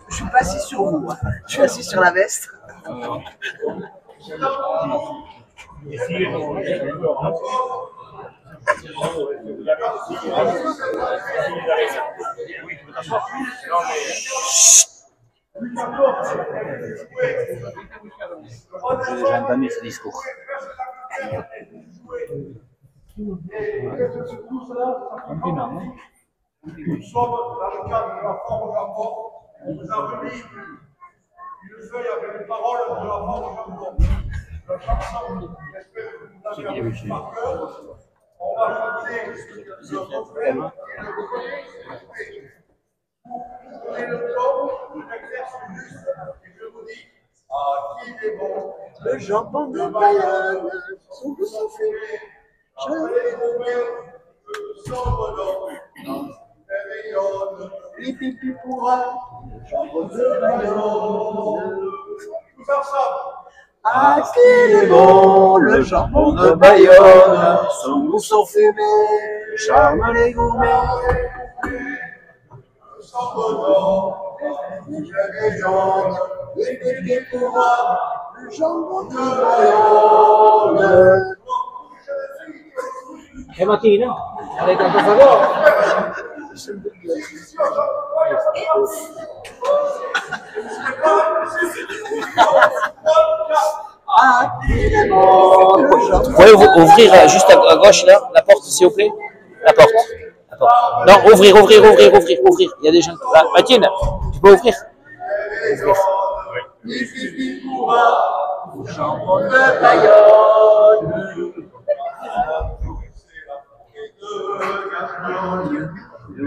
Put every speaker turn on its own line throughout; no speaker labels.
Je suis pas assis sur vous, hein. Je suis assis sur la veste.
J'ai déjà entendu ce discours.
Nous sommes dans le cadre de la forme Japon. On vous a remis une feuille avec les paroles de la forme Japon. La chanson, j'espère que vous l'avez appris par cœur. On va chanter le refrain et le prenez le temps, je m'exerce juste et je vous dis à qui il est bon.
Le jambon de Bayonne, son goût sans fumée.
Après vos mains, sans redon, rayonne.
Pipi pourra, le jambon de Bayonne.
Tous ensemble.
Ah, qu'il est bon, le jambon de Bayonne, son goût sans fumée, charme les gourmets.
Sans redon, rayonne.
Pipi pourra, le jambon de Bayonne.
È mattina? Avete tanto favore?
Ah, qu'il est bon, le jambon.
Vous pouvez ouvrir juste à gauche là, la porte s'il vous plaît? La porte. La porte. Non, ouvrir. Il y a des gens. Là, Mathilde, tu peux ouvrir? Ouvrir.
Pipi pourra, le jambon de Bayonne.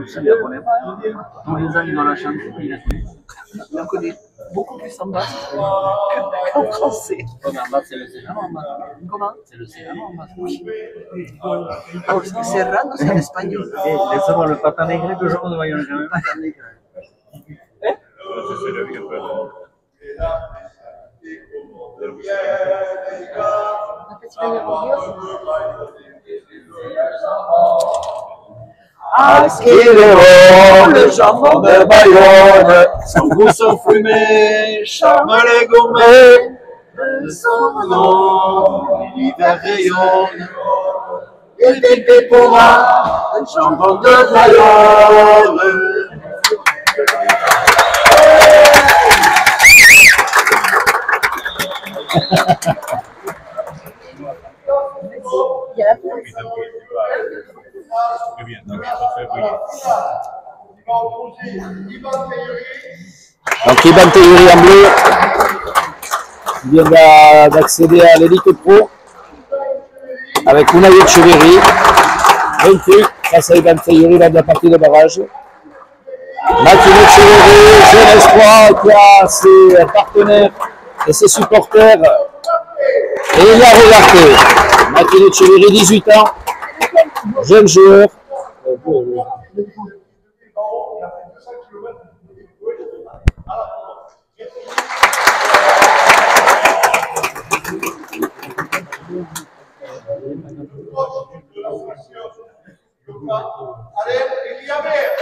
Ça ne connaît pas. Tous les ans, il doit la chanter.
Il en connaît beaucoup plus en basse qu'en français.
En bas, c'est le serrano en bas.
Comment?
C'est le serrano en bas.
Oui. Ah, Serrano, c'est en espagnol.
Laissez-moi le patin negre que je vous voyons quand même.
Patin negre.
Ah, qu'il est bon, le jambon de Bayonne, son goût sans fumée, charme les gourmets, de son nom, l'hiver rayonne, et pipi pourra, le jambon de Bayonne.
Il y a la place.
Donc Ivan Teyuri en bleu vient d'accéder à l'élite pro avec Unai Echeverri, vaincu face à Ivan Teyuri lors de la partie de barrage. Martin Echeverri, jeune espoir qui a ses partenaires et ses supporters. Et il a regardé. Martin Echeverri, 18 ans, jeune joueur.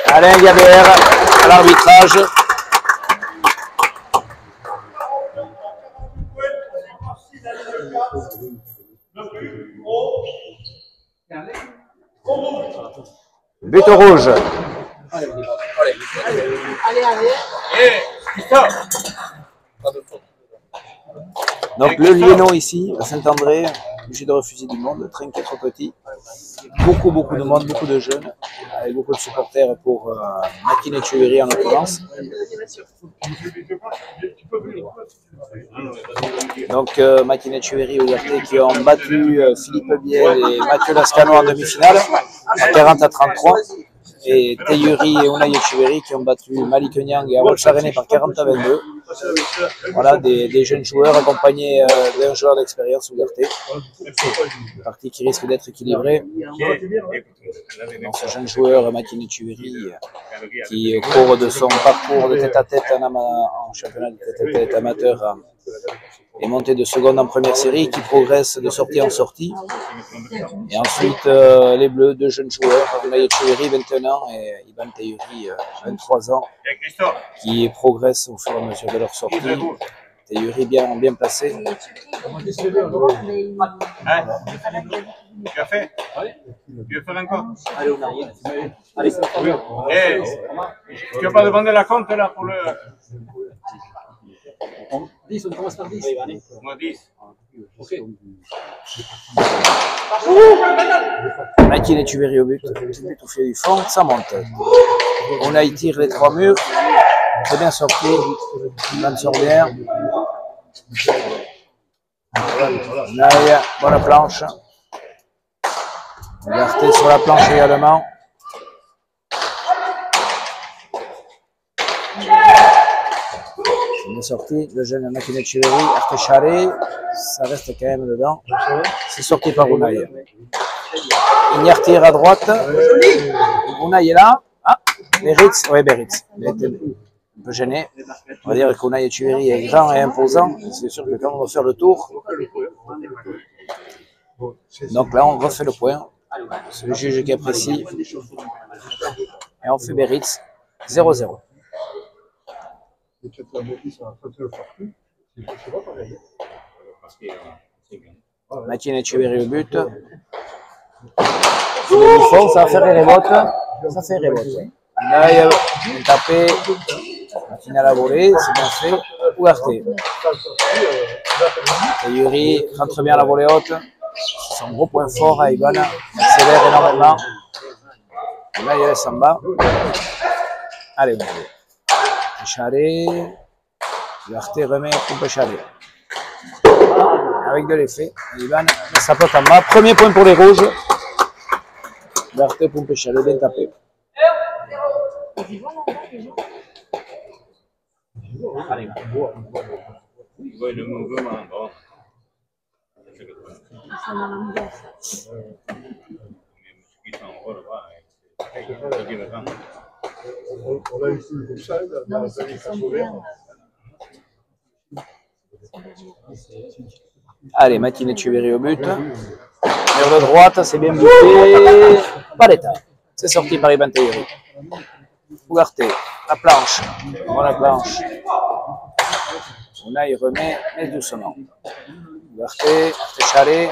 Alain Gabert à l'arbitrage. But rouge. Donc le Liénon ici, à Saint-André, obligé de refuser du monde, trinquet trop petit. Beaucoup de monde, beaucoup de jeunes, avec beaucoup de supporters pour Martin Echeverri en l'occurrence. Donc Martin Echeverri au Liberté qui ont battu Philippe Biel et Mathieu Lascano en demi-finale, à 40-33. Et Teyuri et Unai Echeverri qui ont battu Malik Niang et Awal Sarené par 40-22. Voilà, des jeunes joueurs accompagnés d'un joueur d'expérience Liberté. Une partie qui risque d'être équilibrée. Donc ce jeune joueur, Martin Echeverri, qui au cours de son parcours de tête-à-tête en championnat de tête-à-tête amateur est monté de seconde en première série, qui progresse de sortie en sortie. Et ensuite, les Bleus, deux jeunes joueurs, Unai Echeverri, 21 ans, et Ivan Teyuri, 23 ans, qui progressent au fur et à mesure de leur sortie. Teyuri bien placé.
Tu as fait? Tu veux faire encore?
Allez, on arrive. Allez,
Tu n'as pas demandé la compte là pour le.
10, on commence par 10.
Moi 10.
Ok.
Makin Echeverri au but, but au fil du fond, ça monte. Unai tire les 3 murs, très bien sorti, Ivan sort bien. Unai, bonne planche. Liberté sur la planche également. C'est bien sorti, le jeune Makin Echeverri, Artechare, ça reste quand même dedans. C'est sorti par Unai. Ignard tire à droite. Unai est là. Ah, Beritz. Oui, Beritz. Il a été un peu gêné. On va dire qu'Unai Echeverri est grand et imposant. C'est sûr que quand on va faire le tour. Donc là, on refait le point. C'est le juge qui apprécie. Et on fait Beritz 0-0. Makin Echeverri au but. Le fond, ça va faire Rebote. Ça fait Rebote. Unai bien tapé. Makin à la volée, c'est bien fait. Ougarté. Teyuri rentre bien à la volée haute. C'est son gros point fort à Ivan. Il accélère énormément. Unai il laisse en bas. Allez, Unai. Charé. Ougarté remet coupe Charé. Avec de l'effet. Ivan met sa pote en bas. Premier point pour les rouges. Ougarté, pompe Charé, bien tapé.
Allez,
Le mouvement, bon.
On a eu plus comme ça dans les années 80.
Allez, Makin Echeverri au but. Mur de droite, c'est bien buté. Paletta. C'est sorti par Ivan Teyuri. Ougarté, la planche. Voilà la planche. Unai remet, mais doucement. Ougarté, Artechare.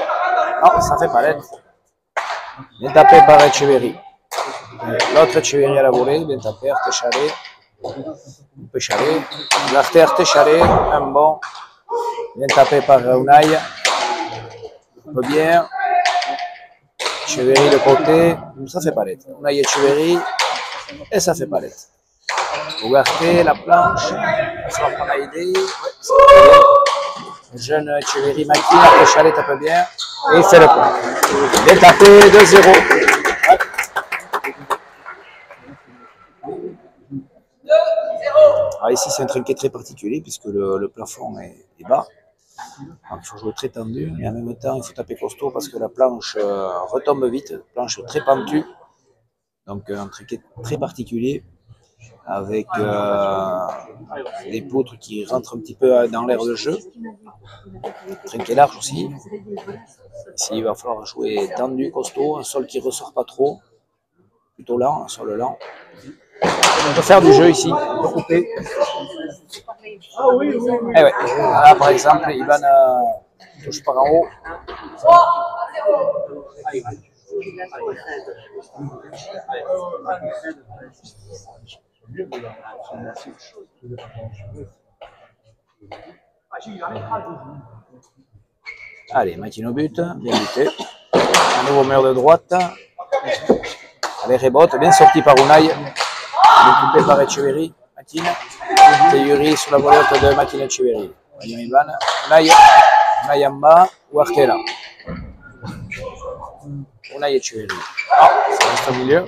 Non, ça fait palette. Bien tapé par Echeverri. L'autre Echeverri à la volée, bien tapé, Artechare. Artechare. Ougarté, Artechare, un bon. Bien tapé par Unai. Un peu bien. Echeverri de côté, ça fait palette. Unai Echeverri, et ça fait palette. Ougarté, la planche. Ça va prendre à aider. Le jeune Echeverri Makin, Artechare tape bien. Et il fait le point. Bien tapé, 2-0. Alors ici, c'est un trinquet très particulier puisque le plafond est bas. Donc, il faut jouer très tendu, mais en même temps, il faut taper costaud parce que la planche retombe vite, planche très pentue. Donc, un trinquet très particulier avec des poutres qui rentrent un petit peu dans l'air de jeu. Trinquet large aussi. Ici, il va falloir jouer tendu, costaud, un sol qui ne ressort pas trop, plutôt lent, un sol lent. On peut faire du jeu ici, on peut couper. Et ouais. Là, par exemple, Ivan touche par en haut. Allez, Makin au but, bien buté. Un nouveau mur de droite. Allez, Rebote, bien sorti par Unai. Bien coupé par Echeverri. Makin. Teyuri sur la volette de Makin Echeverri. Ivan. Unai en bas. Ougarté là. Unai Echeverri. Ah, ça reste au milieu.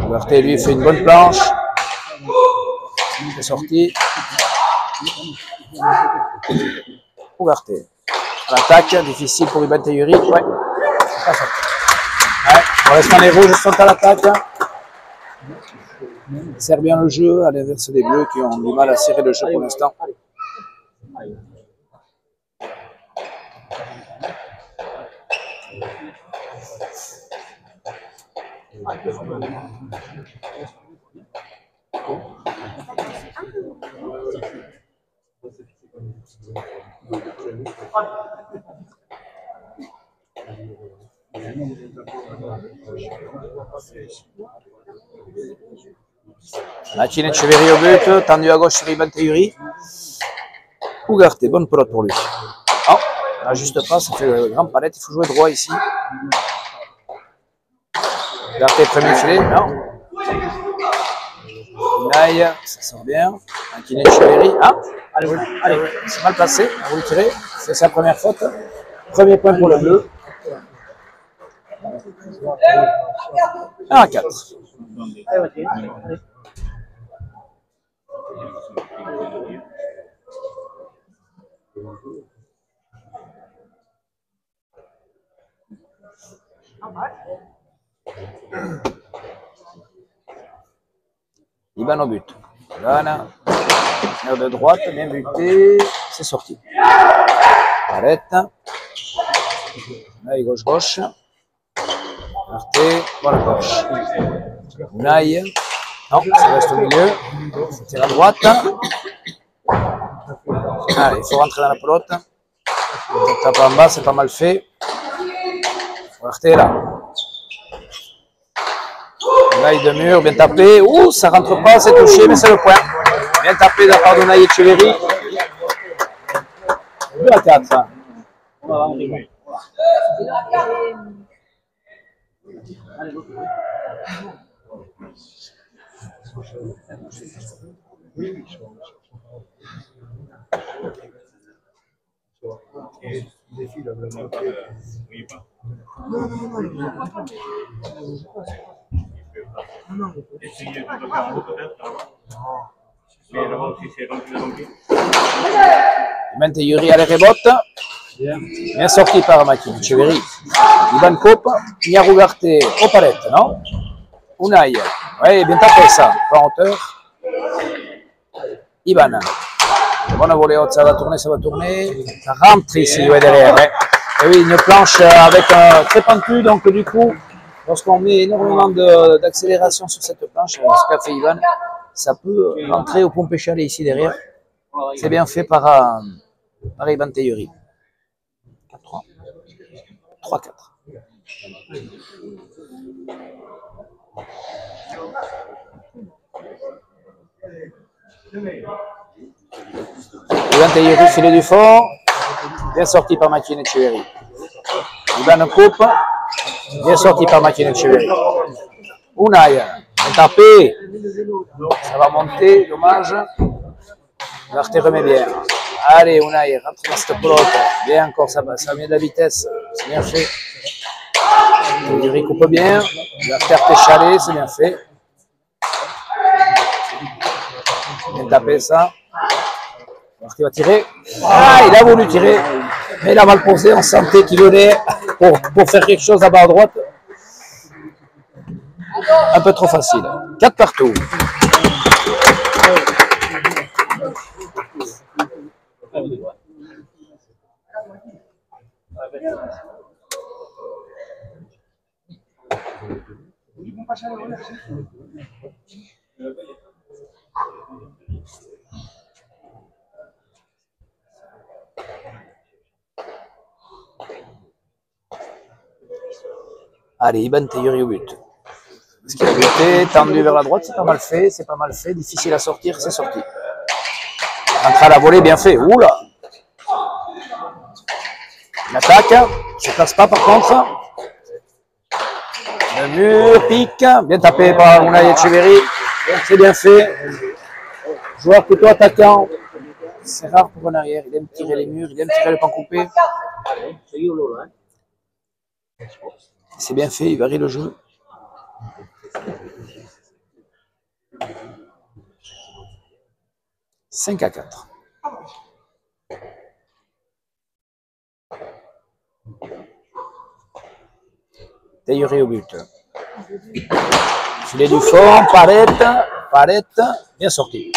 Ougarté, lui, fait une bonne planche. C'est sorti. Ougarté. À l'attaque, difficile pour Ivan Teyuri. Ouais, c'est pas sorti. Ouais, pour l'instant, les rouges sont à l'attaque. Ils servent bien le jeu, à l'inverse des bleus qui ont du mal à serrer le jeu pour l'instant. Machin Etcheverry au but, tendu à gauche sur Ivan Teyuri. Ugarte, bonne pelote pour lui. Oh, là juste pas, ça fait le grand palette, il faut jouer droit ici. Ugarte, premier filet, non. Inaï, ça sort bien. Machin Etcheverry, ah, allez, c'est mal passé, on va le tirer, c'est sa première faute. Premier point pour le bleu. 1-4. Ivan au but. Voilà. Air de droite, bien buté. C'est sorti. Arrête. Là, gauche-gauche. Arte, voilà gauche. Unai. Non, ça reste au milieu. Il tire à droite. Allez, il faut rentrer dans la pelote. On tape en bas, c'est pas mal fait. Arte est là. Unai de mur, bien tapé. Ouh, ça rentre pas, c'est touché, mais c'est le point. Bien tapé de la part d'Unai Etcheverry. 2-4. Ivan Teyuri à la rebote. Bien sorti par Machin Etcheverry. Ivan Coupe. Niar Ugarte au palette, non? Unai. Oui, bien tapé ça. Pas en hauteur. Ivan. Bonne volée haute, ça va tourner, ça va tourner. Ça rentre ici, ouais, derrière. Ouais. Et oui, une planche avec un très pentu, donc du coup, lorsqu'on met énormément d'accélération sur cette planche, ce qu'a fait Ivan, ça peut rentrer au pompe chalet ici derrière. C'est bien fait par Ivan Teyuri. 3-4. Ivan Teyuri, filet du fond. Bien sorti par Machin Etcheverry. Ivan coupe. Bien sorti par Machin Etcheverry. Unai, bien tapé. Ça va monter, dommage. Ugarte remet bien. Allez, Unai, rentre dans cette pelote. Bien encore, ça met de la vitesse. C'est bien fait. Teyuri coupe bien. Ugarte échalé, c'est bien fait. Bien tapé ça. Ugarte va tirer. Ah, il a voulu tirer. Mais il a mal posé. On sentait qu'il venait pour faire quelque chose là-bas à droite. Un peu trop facile. 4 partout. Allez, Ivan Teyuri au but. Ce qui a buté, tendu vers la droite, c'est pas mal fait, difficile à sortir, c'est sorti. Entre à la volée, bien fait. Oula! L'attaque, se passe pas par contre. Le mur pique, bien tapé par Unai Etcheverry. C'est bien fait. Joueur plutôt attaquant. C'est rare pour un arrière. Il aime tirer les murs, il aime tirer le pan coupé. C'est bien fait, il varie le jeu. « 5-4. Teyuri au but. Filet du fond, palette, bien sorti.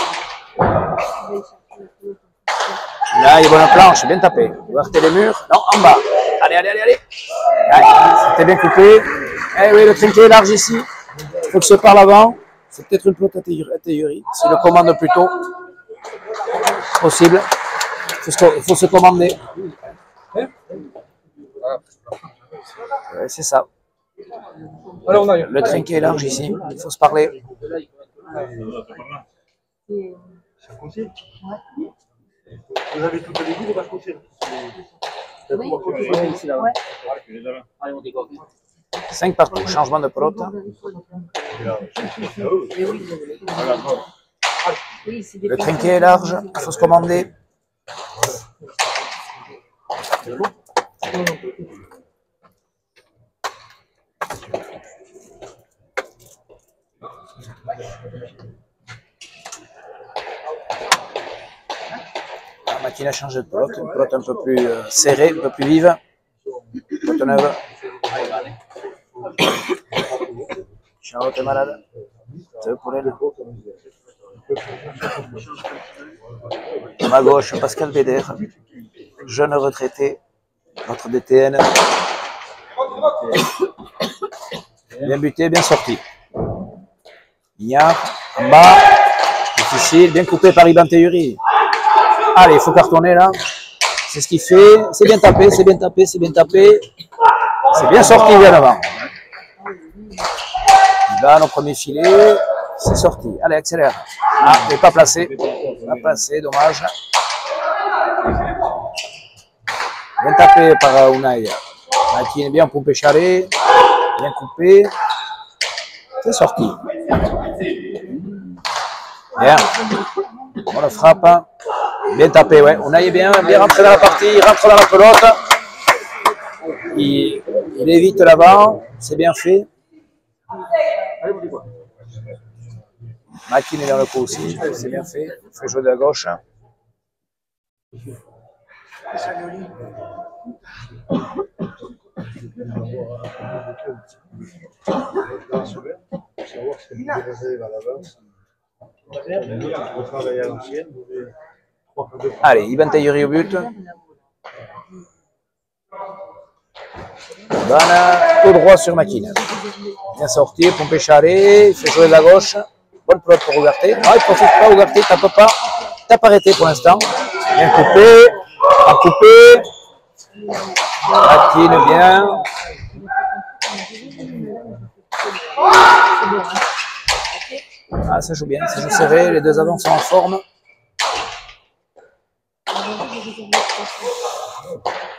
Là, il y a bonne planche, bien tapé. Ugarte les murs, non, en bas. Allez. C'était bien coupé. Eh oui, le trinquet est large ici. faut que ce par l'avant. C'est peut-être une pelote à théorie. C'est le commande plutôt. Possible. Il faut se commander. Ouais, c'est ça. Le trinquet est large ici. Il faut se parler.
Ça conseille. Vous avez tout au début de la conseil.
Oui. Ouais.
5 partout. Changement de pelote. Le trinquet est large. Il faut se commander. La machine a changé de pelote, une pelote un peu plus serrée, un peu plus vive. Pelote neuve. Charlotte est malade. C'est pour elle. À ma gauche, Pascal Béder, jeune retraité, notre DTN. Bien buté, bien sorti. Mignard, en bas, difficile, bien coupé par Iban Teyuri. Allez, il faut cartonner là. C'est ce qu'il fait. C'est bien tapé, c'est bien tapé, c'est bien tapé. C'est bien sorti également. Iban au premier filet. C'est sorti. Allez, accélère. Ah, il n'est pas placé. Pas placé, dommage. Bien tapé par Unai. Qui est bien pompé charré. Bien coupé. C'est sorti. Bien. On le frappe. Bien tapé, ouais. Unai est bien rentré dans la partie. Il rentre dans la pelote. Il évite l'avant. C'est bien fait. Makin est dans le coup aussi, c'est bien fait. Il fait jouer de la gauche.
Savoir si vous réserve à l'avance. Vous travaillez à l'ancienne, vous avez 3 fois 2.
Allez, Iban Teyuri au but. Iban tout droit sur Makin. Bien sorti, pompé charré, il fait jouer de la gauche. Bonne pelote pour Ugarte. Ah, il ne profite pas, Ugarte, il tape pas. Il tape arrêté pour l'instant. Bien coupé. Pas coupé. Makin bien. Ah, ça joue bien, ça joue serré. Les deux avants sont en forme.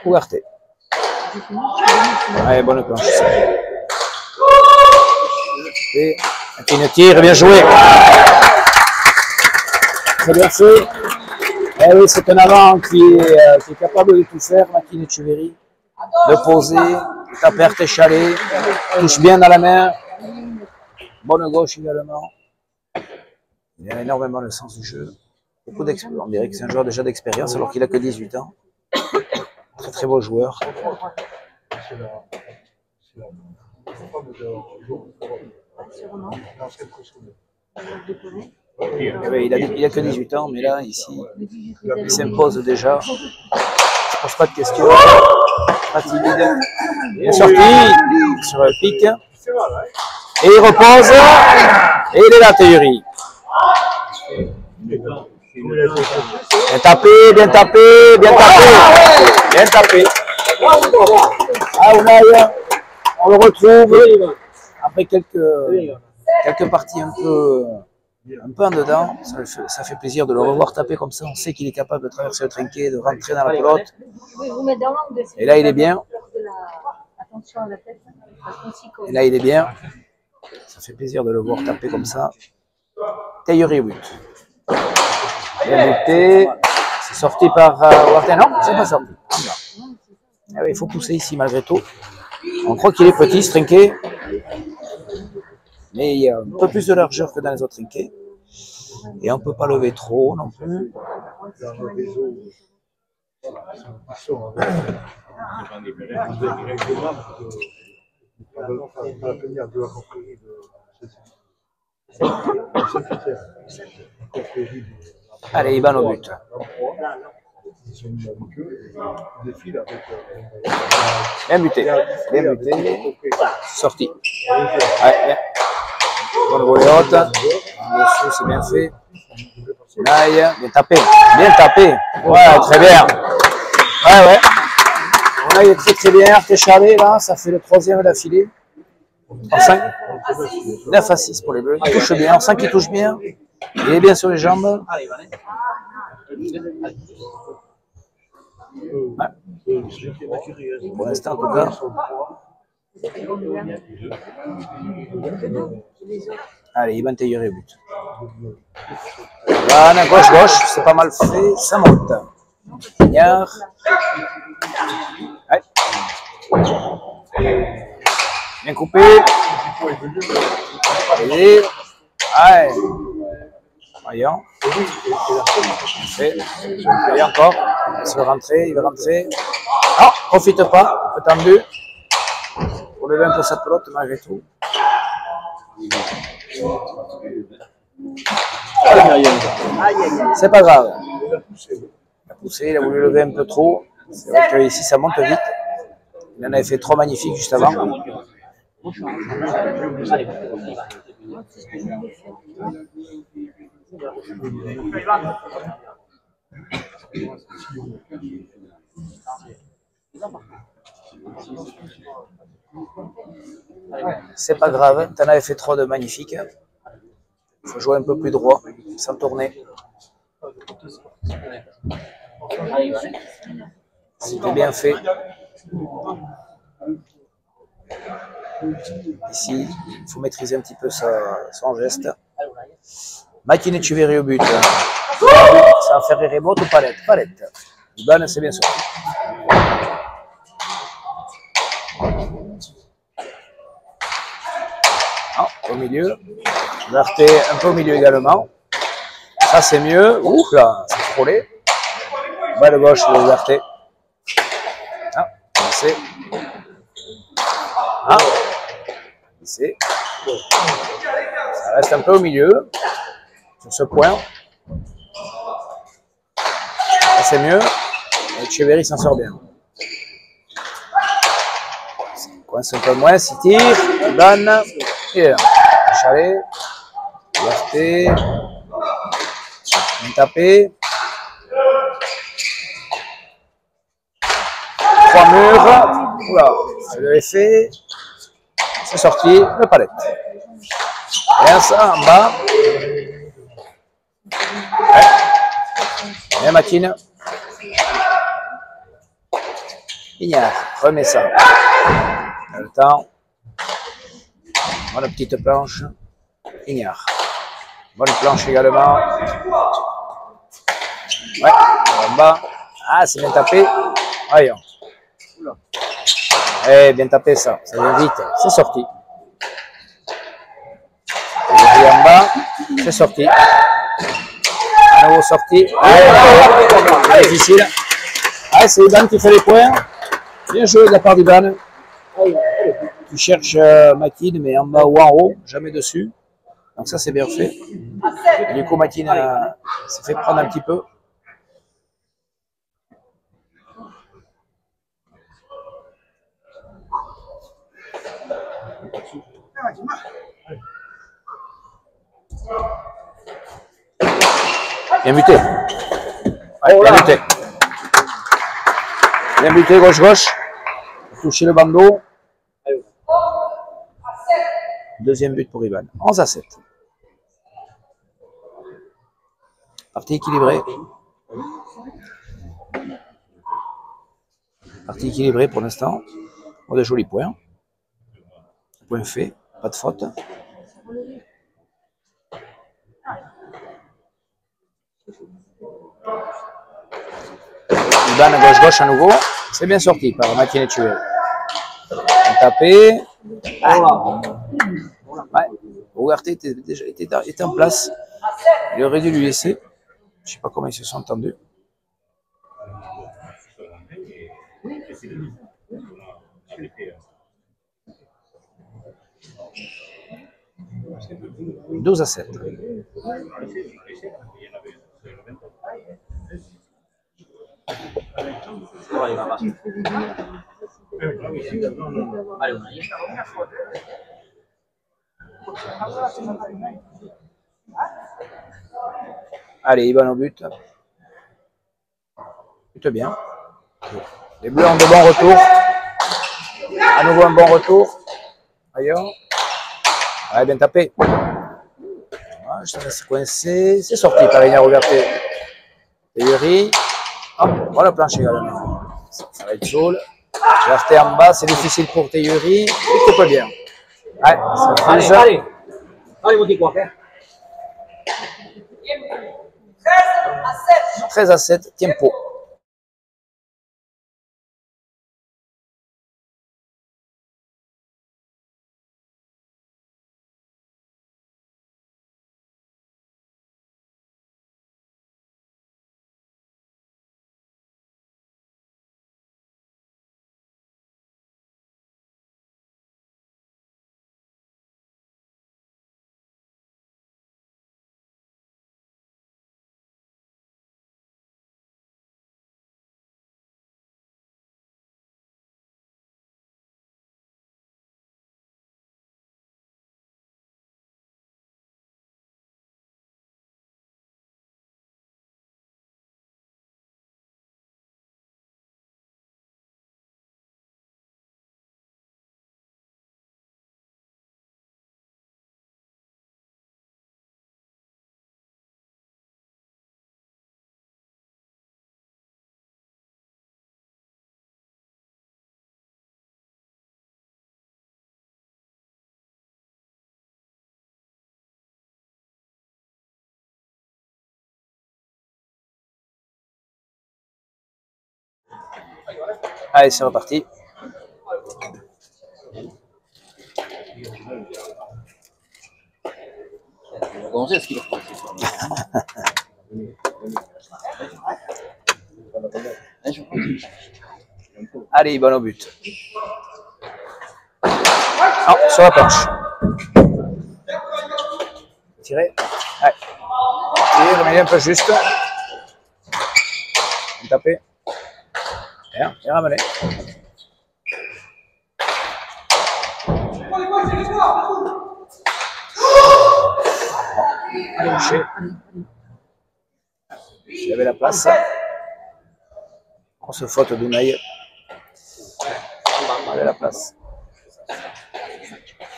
Ugarte. Allez, bonne planche. Et Makin tire, bien joué. Très bien fait. Eh oui, c'est un avant qui est capable de tout faire, Makin Etcheverry. De poser, taper arté-chalé, touche bien dans la main. Bonne gauche également. Il a énormément le sens du jeu. Beaucoup d'expérience. On dirait que c'est un joueur déjà d'expérience alors qu'il a que 18 ans. Très très beau joueur. Il a que 18 ans, mais là, ici, il s'impose déjà. Il ne pose pas de questions. Pas timide. Il est sorti sur le pic. Et il repose. Et il est là, Teyuri. Bien tapé, bien tapé, bien tapé. Bien tapé. Ah, on le retrouve après quelques parties un peu en dedans. Ça fait plaisir de le revoir taper comme ça. On sait qu'il est capable de traverser le trinquet, de rentrer dans la pelote. Et là, il est bien. Et là, il est bien. Ça fait plaisir de le voir taper comme ça. Teyuri but. Bien buté. C'est sorti par Warten. Non, c'est pas sorti. Ah oui, il faut pousser ici malgré tout. On croit qu'il est petit, ce trinquet. Mais il y a un peu plus de largeur que dans les autres trinquets. Et on ne peut pas lever trop non plus. Allez, Iban au but. Bien buté. Bien buté. Sorti. Ouais, bien. Encore le volet haute. Dessous, c'est bien fait. Aïe, bien tapé. Bien tapé. Ouais, très bien. Ouais, ouais. On a très très bien. Arte Charlet, là, ça fait le 3e d'affilée. En 5. 9 à 6 pour les bleus. Il touche bien. On sent qu'il touche bien. Il est bien sur les jambes. Ouais. Pour l'instant, en tout cas. Allez, Ivan Tailleret au but. Voilà, gauche, c'est pas mal fait. Ça monte. Pignard. Ouais. Bien coupé. Et. Ouais. Voyons. Et encore. Il va rentrer, il va rentrer. Non, profite pas. Attendu. Pour lever un peu sa pelote malgré tout. C'est pas grave. Il a poussé, il a voulu lever un peu trop. C'est vrai que ici ça monte vite. Il en avait fait trop magnifique juste avant. C'est pas grave, t'en avais fait trop de magnifique. Il faut jouer un peu plus droit, sans tourner. C'était bien fait. Ici, il faut maîtriser un petit peu son geste. Makine Etcheverry au but. Ça va faire remote ou palette? Palette. Iban, c'est bien sorti. Ah, au milieu. Verté un peu au milieu également. Ça c'est mieux. Ouh là, c'est frôlé. Balle gauche de Verté. Ah, c'est. Ah, c'est. Ça reste un peu au milieu. Sur ce point. Ça c'est mieux. Et Etcheverry s'en sort bien. Coince un peu moins, s'il tire. Iban. Et là. Chalet. Verté. Bien tapé. 3 murs. Oula, je l'avais fait. C'est sorti. Le palette. Bien ça, en bas. Ouais. Bien Makine. Pignard. Remets ça. On a le temps. Bonne petite planche. Pignard. Bonne planche également. Ouais, en bas. Ah, c'est bien tapé. Voyons. Eh, bien tapé ça. Ça vient vite. C'est sorti. Et en bas, c'est sorti. À nouveau sorti. Ah, difficile. Ah, c'est Iban qui fait les points. Bien joué de la part d'Iban. Tu cherches Makine, mais en bas ou en haut, jamais dessus. Donc ça, c'est bien fait. Et du coup, Makine s'est fait prendre un petit peu. Bien buté. Ouais, bien buté. Bien buté, gauche-gauche. Toucher le bandeau. Deuxième but pour Iban. 11 à 7. Partie équilibrée. Partie équilibrée pour l'instant. On a de jolis points. Point fait. Pas de faute. Iban à gauche-gauche à nouveau. C'est bien sorti par Makine Etcheverry. Tapé. Ah. Ouais. Ougarté était en place. Il aurait dû lui laisser. Je ne sais pas comment ils se sont entendus. « 12 à 7. Allez, Ivan au but. But bien. Les Bleus ont de bons retours. À nouveau un bon retour. Ailleurs. Allez, bien tapé. Je te laisse coincer. C'est sorti par Igna Roberté. Théorie. Hop, voilà le plancher également. Ça va être chaud. Roberté en bas, c'est difficile pour Théorie. Il coupe bien. Ouais, ça frise.
Allez, vous dites quoi?
13 à 7, tempo. Allez, c'est reparti. Allez, bon au but. Oh, sur la planche. Tiré. Ouais. Tire, mais il est un peu juste. Tapé. Bien, bien ramené. Allez, touché. Il y avait la place. Grosse faute d'Unai. Il y avait la place.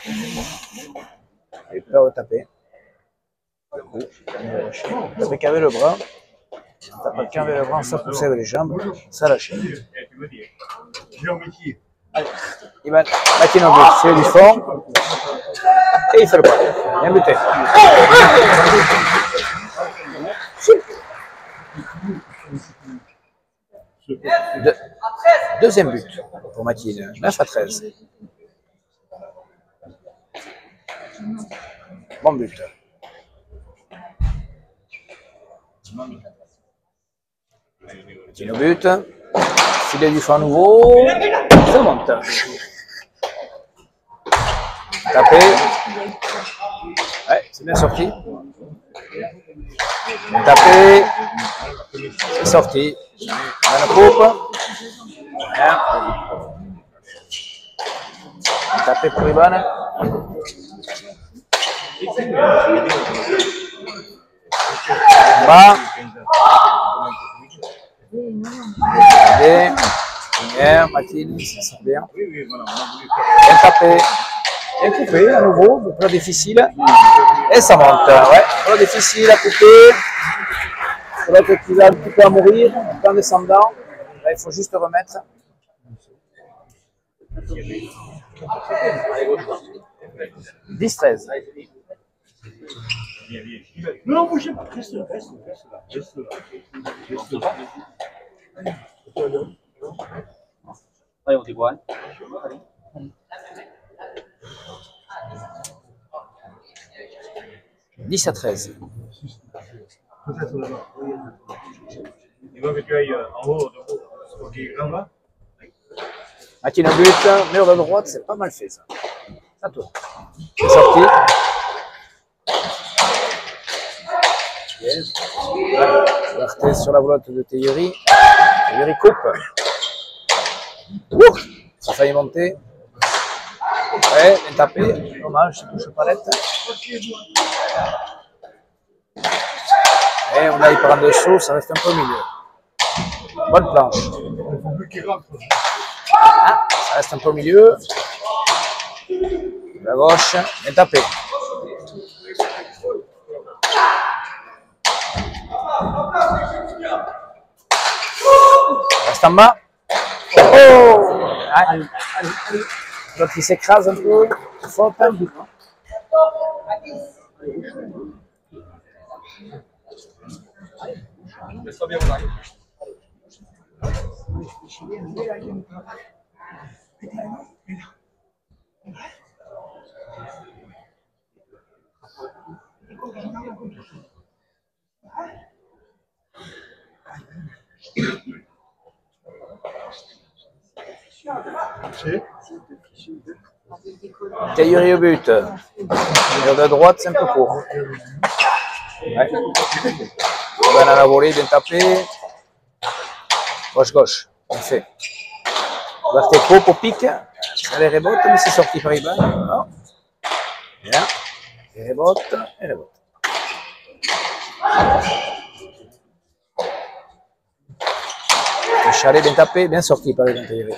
Il a peur de taper. Taper qu'avec le bras. Taper qu'avec le bras, ça poussait avec les jambes. Ça lâchait. Allez, Ivan Matin au but, c'est du fond. Et il fait le point. Bien buté. Deuxième but pour Matine, 9 à 13. Bon but. Matine au but. Filet du fond à nouveau. Ça monte. Tapé. Ouais, c'est bien sorti. Tapé. C'est sorti. On la coupe. Bien. Tapé pour Ivan. Bas. Bien. Bien, Mathilde, ça sent bien. Bien tapé. Bien coupé à nouveau, plat difficile. Et ça monte. Ouais, plat difficile à couper. L'autre qui va un petit peu à mourir, en descendant. Là, il faut juste remettre. 10-13.
Non, bougez pas, reste là.
Allez, on dit quoi?
10 à 13.
Peut-être là-bas.
Il veut que tu ailles en haut, en bas.
Mathilde au but, mur de droite, c'est pas mal fait ça. À toi. C'est sorti. Clarté sur la boîte de Théorie. Théorie coupe. Ça a failli monter. Ouais, bien tapé. Dommage, ça touche palette. Et on a il prend dessous, ça reste un peu au milieu. Bonne planche. Ah, ça reste un peu au milieu. La gauche, bien tapé. Reste en bas. Oh! L'autre qui s'écrase un peu. Faute. Taillerie au but. Mur de droite, c'est un peu court. Ouais. Bien à la volée, bien tapé. Gauche-gauche, bien fait. Ouverté coupe au pic. Elle rebote, mais c'est sorti par Iban. Voilà. Bien. Et rebote, et rebote. Le chalet bien tapé, bien sorti par Iban Taillerie.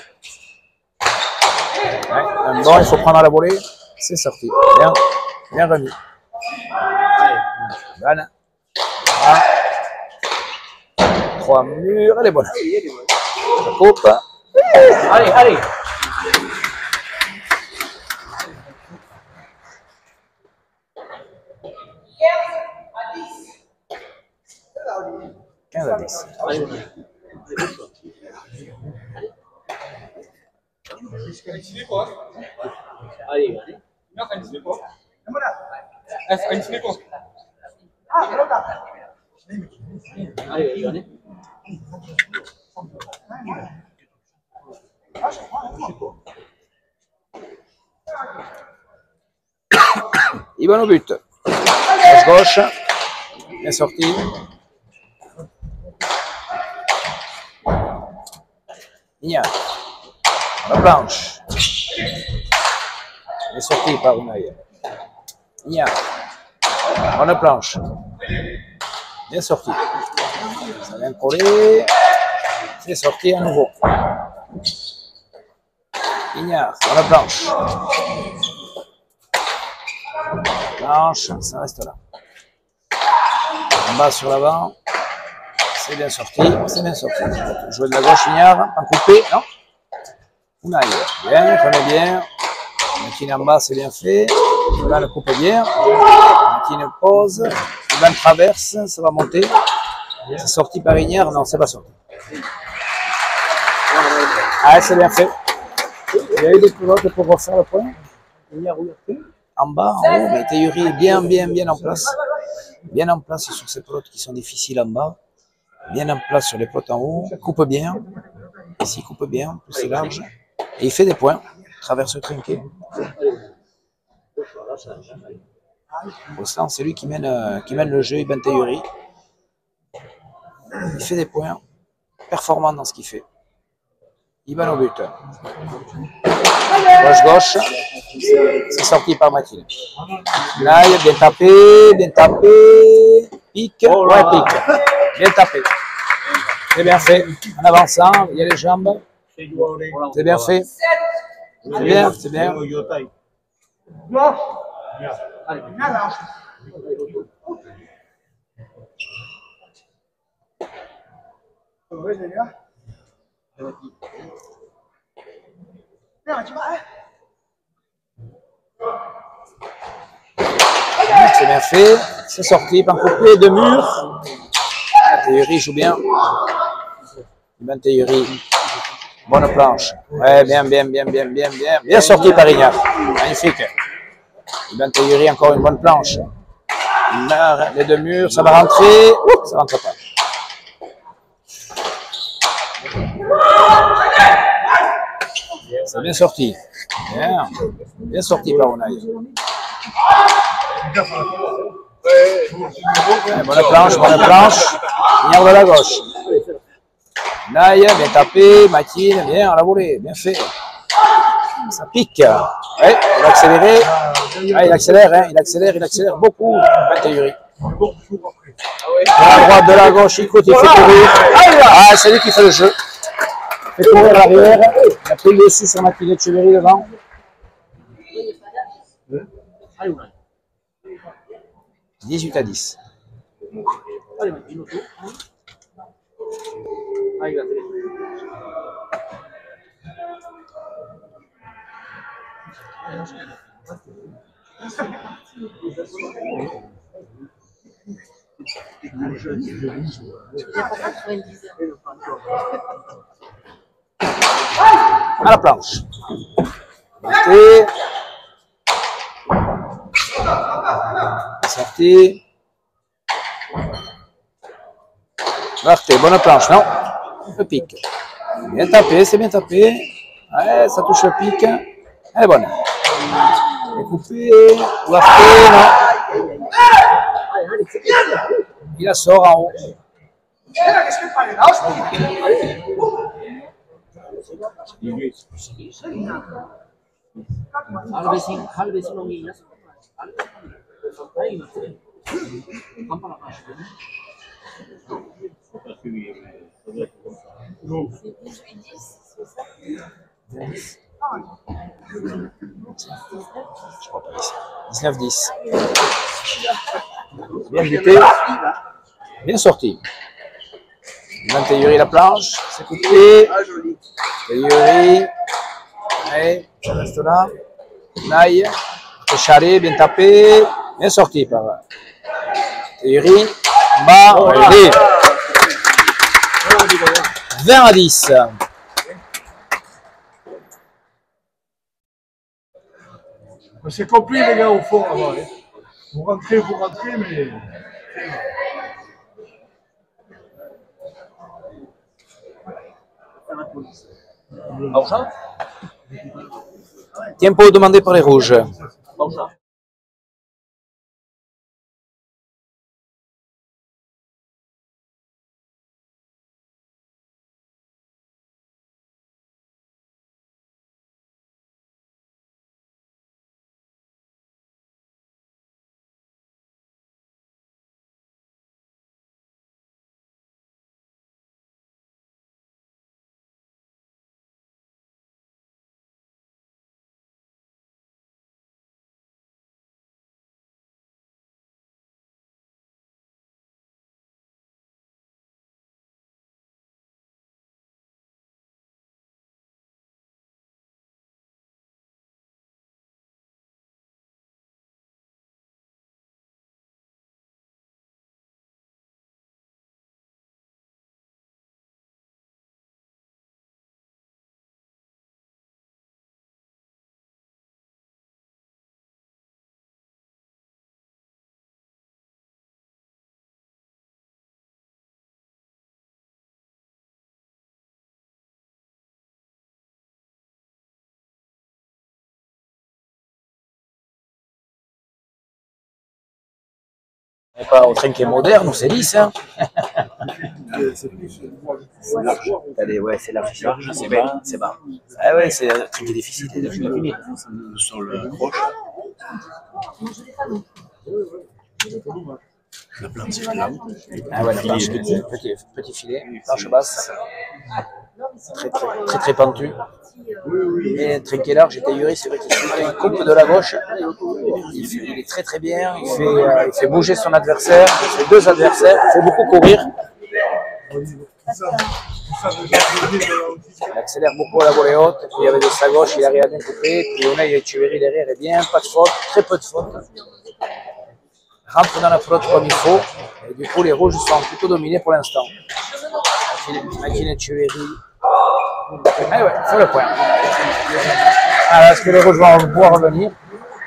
Ouais, un bon, il faut prendre à la volée. C'est sorti. Bien, bien remis. Voilà. 3 murs, elle est bonne. Je coupe.
Allez, allez.
« 15 à 10.
Allez, allez.
Iban au but. Gauche. Bien sorti. Ignat. La planche. Bien sorti par Unai. Ignat. Bonne planche. Bien sorti. Ça vient coller. C'est sorti à nouveau. Ignat. Bonne planche. Planche, ça reste là. En bas sur l'avant. C'est bien sorti. C'est bien sorti. Jouer de la gauche, Ignat. En coupé. Non. Unai. Bien, connaît bien. Makine en bas, c'est bien fait. Iban le coupe bien. Makine pose. Iban traverse, ça va monter. C'est sorti par Ignat. Non, c'est pas sorti. Ah, c'est bien fait. Il y a eu des pelotes pour refaire le point. Ignat ouverture. En bas, en haut, mais Taillerie est bien en place. Bien en place sur ces pelotes qui sont difficiles en bas. Bien en place sur les pelotes en haut. Coupe bien. Ici, coupe bien. Plus c'est large. Et il fait des points. Traverse trinqué. Constant, c'est lui qui mène le jeu, Iban Taillerie. Il fait des points. Performant dans ce qu'il fait. Iban au but. Gauche-gauche. C'est sorti par Mathilde. Là, il a bien tapé, bien tapé. Pique. Ouais, pique. Bien tapé. C'est bien fait. En avançant, il y a les jambes. C'est bien fait. C'est bien, c'est bien. C'est bien fait. C'est sorti, pas coupé, deux murs. Taillerie joue bien. Iban Taillerie. Bonne planche. Ouais, bien. Bien sorti par Ignat. Magnifique. Iban Taillerie, encore une bonne planche. Les deux murs, ça va rentrer. Ouh, ça rentre pas. C'est bien sorti. Bien sorti par Unai. Bonne planche. Ignat de la gauche. Unai, bien tapé. Makine, bien à la volée. Bien fait. Ça pique. Ouais, il va accélérer. Ah, il accélère, hein. Il accélère beaucoup. Tayuri. De la droite, de la gauche, il coûte, il fait courir. Ah, c'est lui qui fait le jeu. Il fait courir à l'arrière. Il a pris le dessus sur Makiné Echeverry devant. 18-10. À la planche. Sorti. Marté, bonne planche, non? Le pic. Bien tapé, c'est bien tapé. Ouais, ça touche le pic. Elle est bonne. Elle est coupée. Marté, non? Il la sort en haut. Je crois pas ici. 19-10. Bien buté. Bien sorti. Tayuri la planche. C'est coupé. Tayuri. Allez, ça reste là. Naï. Charé, bien tapé. Bien sorti par Tayuri. Bas. Allez. 20-10.
C'est compliqué les gars au fond avant. Vous rentrez, mais...
Tempo demandé par les rouges. On n'est pas au trinquet moderne, c'est lisse. Hein. Allez, ouais, c'est large, c'est bas, c'est bas. Ah ouais, c'est un trinquet difficile,
Sur le croche. La plante, c'est là.
Ah ouais, la planche, petit filet, planche basse. Très pentue. Mais trinquet large, Tayuri, c'est vrai qu'il coupe de la gauche. Il est très bien, il fait bouger son adversaire, il fait deux adversaires, il fait beaucoup courir. Il accélère beaucoup à la volée haute, puis avec de sa gauche, il arrive à bien couper, puis on a Echeverry derrière, et bien, pas de faute, très peu de faute. Rentre dans la flotte comme il faut, et du coup les rouges sont plutôt dominés pour l'instant. Makiné Echeverry. Ah ouais, c'est le point. Alors, est-ce que les rouges vont pouvoir revenir?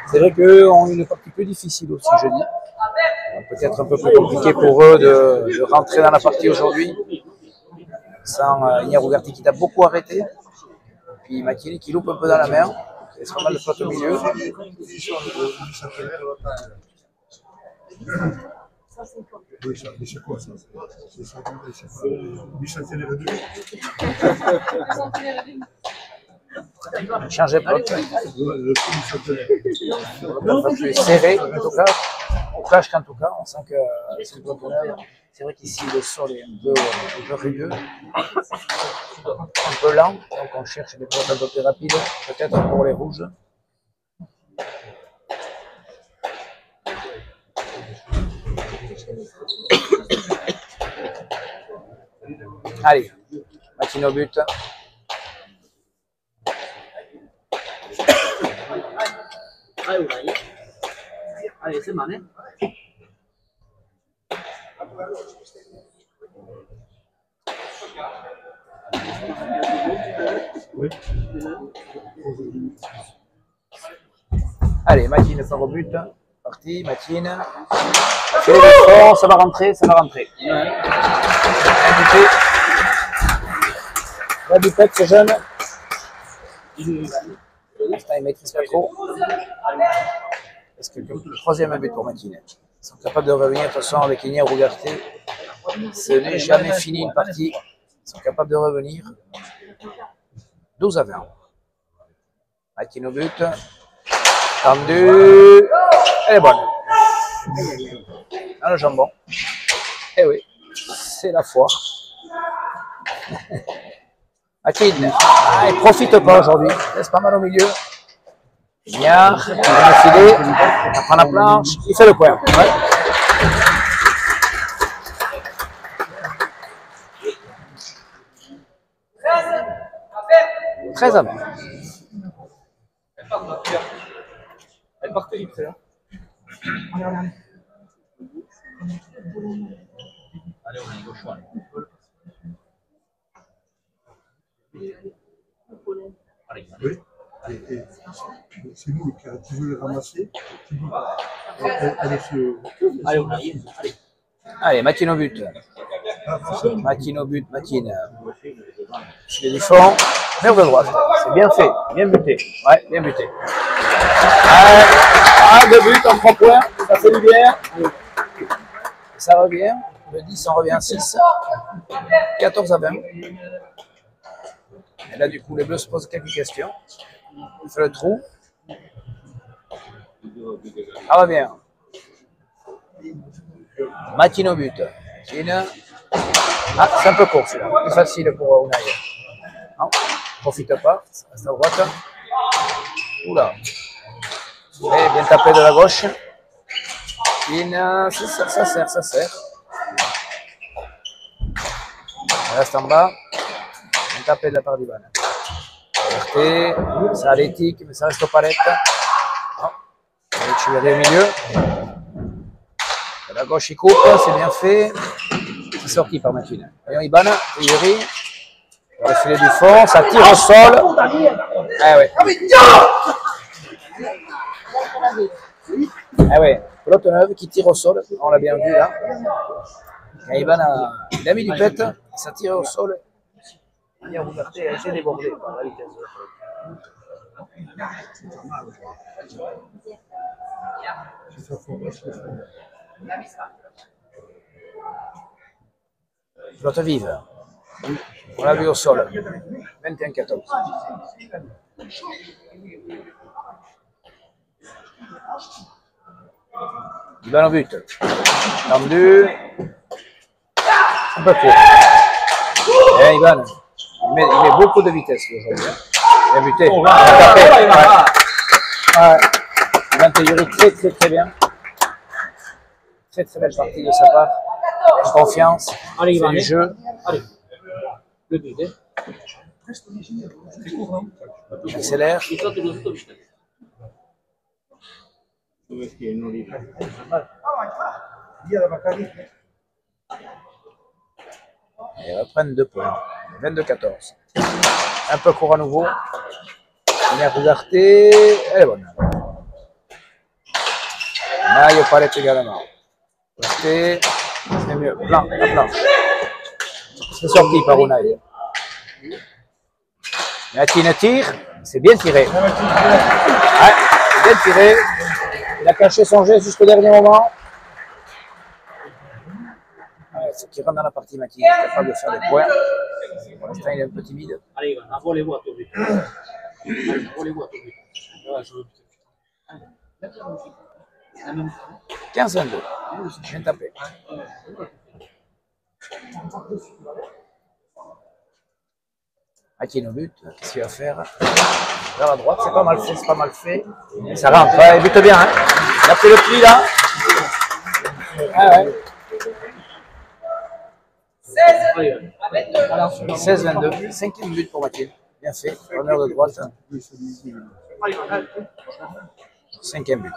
C'est vrai qu'eux ont une partie plus difficile aussi jeudi. Peut-être un peu plus compliqué pour eux de rentrer dans la partie aujourd'hui. Sans Ignarougarty qui t'a beaucoup arrêté. Puis Makiné qui loupe un peu dans la mer. C'est pas mal de flotte au milieu.
Oui, c'est quoi ça? C'est Michel Télérédu.
Changer plot. Un peu plus serré, en tout cas. Au cache en tout cas, on sent que c'est une plot neuve. C'est vrai qu'ici le sol est un peu rugueux, un peu lent, donc on cherche des plots un peu plus rapides, peut-être pour les rouges. Allez, Matine au but.
Allez, Unai. Allez, c'est Mané.
Allez, Matine part au but. Parti, Matine. C'est fort, ça va rentrer, ça va rentrer. La bipette, ce jeune. L'instant, il maîtrise pas trop. Parce que le troisième but pour Matine. Ils sont capables de revenir. De toute façon, avec Ignace Rougarté, ce n'est jamais fini une partie. Ils sont capables de revenir. 12 à 20. Matine au but. Tendu. Elle est bonne. Dans le jambon. Eh oui, c'est la foire. Matine, il profite pas aujourd'hui. Laisse pas mal au milieu. Ignard, il va le filer. Il prend la planche. Il fait le point. Ouais. 13 à 20.
Elle partait vite, là. Allez, on est gauche.
Oui. Et c'est nous qui veut les ramasser. Elle est sur.
Allez, on arrive. Allez.
Allez, Matine au but. Matine au but, Matine. Je les fond. Vers de droite. C'est bien fait. Bien buté. Ouais, bien buté. Deux buts en 3 points. Ça fait du bien. Ça revient. Le 10 en revient à 6. 14 à 20. Et là, du coup, les Bleus se posent quelques questions. Il fait le trou. Ça revient. Matine au but. Matine. Ah, c'est un peu court celui-là. Plus facile pour Unai. Non, profite pas. Ça reste à droite. Oula. Et bien tapé de la gauche. Ça sert. Il reste en bas. Bien tapé de la part d'Ivan. Liberté. C'est athlétique, mais ça reste aux palettes. Tu verrais au milieu. De la gauche, il coupe. C'est bien fait. C'est sorti par Matine. Voyons Ivan. Yuri. On va filer du fond. Ça tire au sol. Ah ouais. Ah ouais, pelote neuve qui tire au sol, on l'a bien vu là. Quand Ivan il a mis du pet, ça tire au sol. Il a Rougarté a été débordé par la vitesse. Pelote vive. On l'a vu au sol. 21-14. Ivan au but. Tendu. Un peu court. Et Ivan, il met beaucoup de vitesse aujourd'hui. Il a buté. Il a tapé. Ouais. Ivan Teyuri très bien. Très belle partie de sa part. Confiance.
Allez,
c'est du jeu.
Allez. Le but.
Il accélère. Et va prendre 2 points. 22-14. Un peu court à nouveau. Il a Rougarté. Elle est bonne. Maille aux palettes également. Rougarté. C'est mieux. La planche. C'est sorti par Unai. Matine tire. C'est bien tiré. Ouais, c'est bien tiré. Il a caché son geste jusqu'au dernier moment. Ouais, ce qui rentre dans la partie, Matine est capable de faire des points. Pour l'instant, il est un peu timide.
Allez, envoie les voix, toi. On les voit. Ouais, je veux.
15-22. Bien tapé. Akine au but, qu'est-ce qu'il va faire? Vers la droite, c'est pas mal fait, c'est pas mal fait. Et ça rentre, ouais, il bute bien. Hein. Il a fait le pli là. Ah ouais. 16-22, cinquième but pour Akine. Bien fait, honneur de droite. Cinquième but.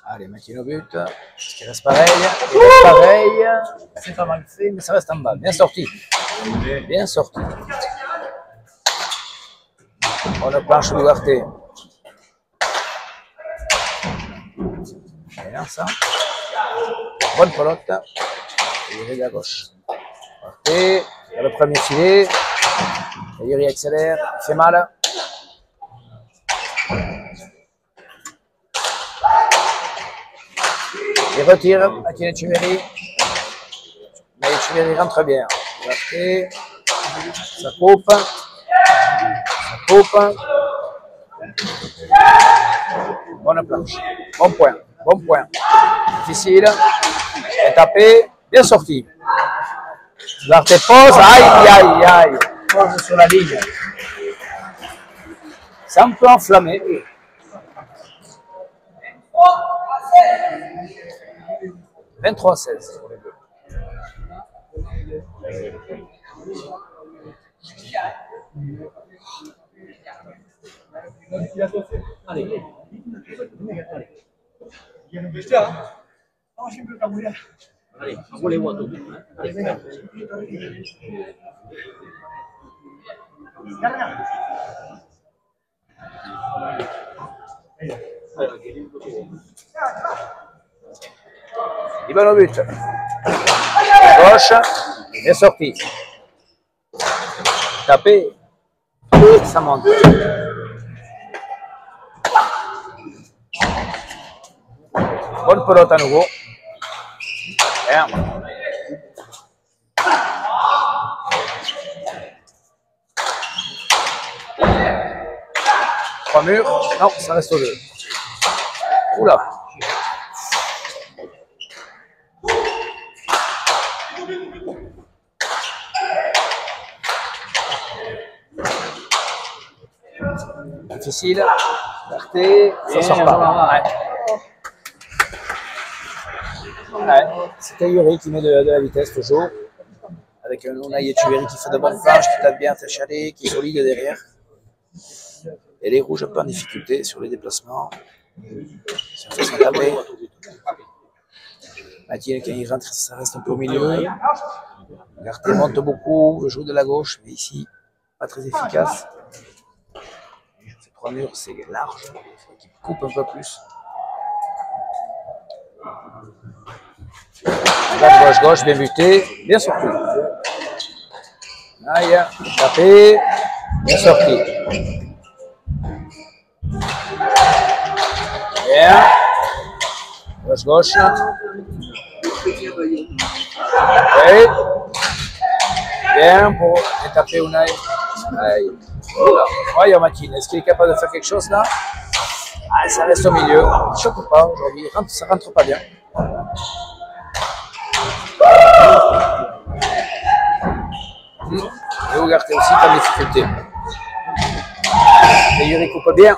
Allez, Akine au but. Est-ce qu'il reste pareil? Il reste pareil. C'est pas mal fait, mais ça reste en bas. Bien sorti. Bien sorti. Bonne planche d'ouverture. Bien ça. Bonne pelote. Et il est à gauche. Et le premier filet. Il accélère. Il fait mal. Il retire Akine Etcheverry. Mais Etcheverry rentre bien. Ouverture. Ça coupe. Ça coupe. Bonne planche. Bon point. Bon point. Difficile. Bien tapé. Bien sorti. L'arte pose. Aïe, aïe, aïe. Pose sur la ligne. C'est un peu enflammé. 23-16 pour les deux.
Allez. Allez, on les voit. Allez.
Il va au but. Gauche. Bien sorti. Tapé. Ça monte. Bonne pelote à nouveau. Bien. Trois murs. Non, ça reste au deux. Oula. Difficile. Liberté. Ça sort pas. Ouais. Ouais. C'est Tailluri qui met de la vitesse toujours. Avec un Unai Etcheverry qui fait de bonnes planches, qui tape bien Téchalé, qui est solide derrière. Et les rouges un peu en difficulté sur les déplacements. Ça fait son taper. Mathieu, quand il rentre, ça reste un peu au milieu. Garté monte beaucoup, joue de la gauche, mais ici, pas très efficace. Ces trois murs, c'est large, il coupe un peu plus. Gauche, bien buté, bien sorti. Aïe, tapé, bien sorti. Bien. Gauche. Oui. Bien pour taper Unai. Aïe. Voyons Makine, est-ce qu'il est capable de faire quelque chose là? Ah, ça reste au milieu. Il ne choque pas aujourd'hui, ça rentre pas bien. Et Ougarté aussi comme difficulté. Et Yuri coupe bien.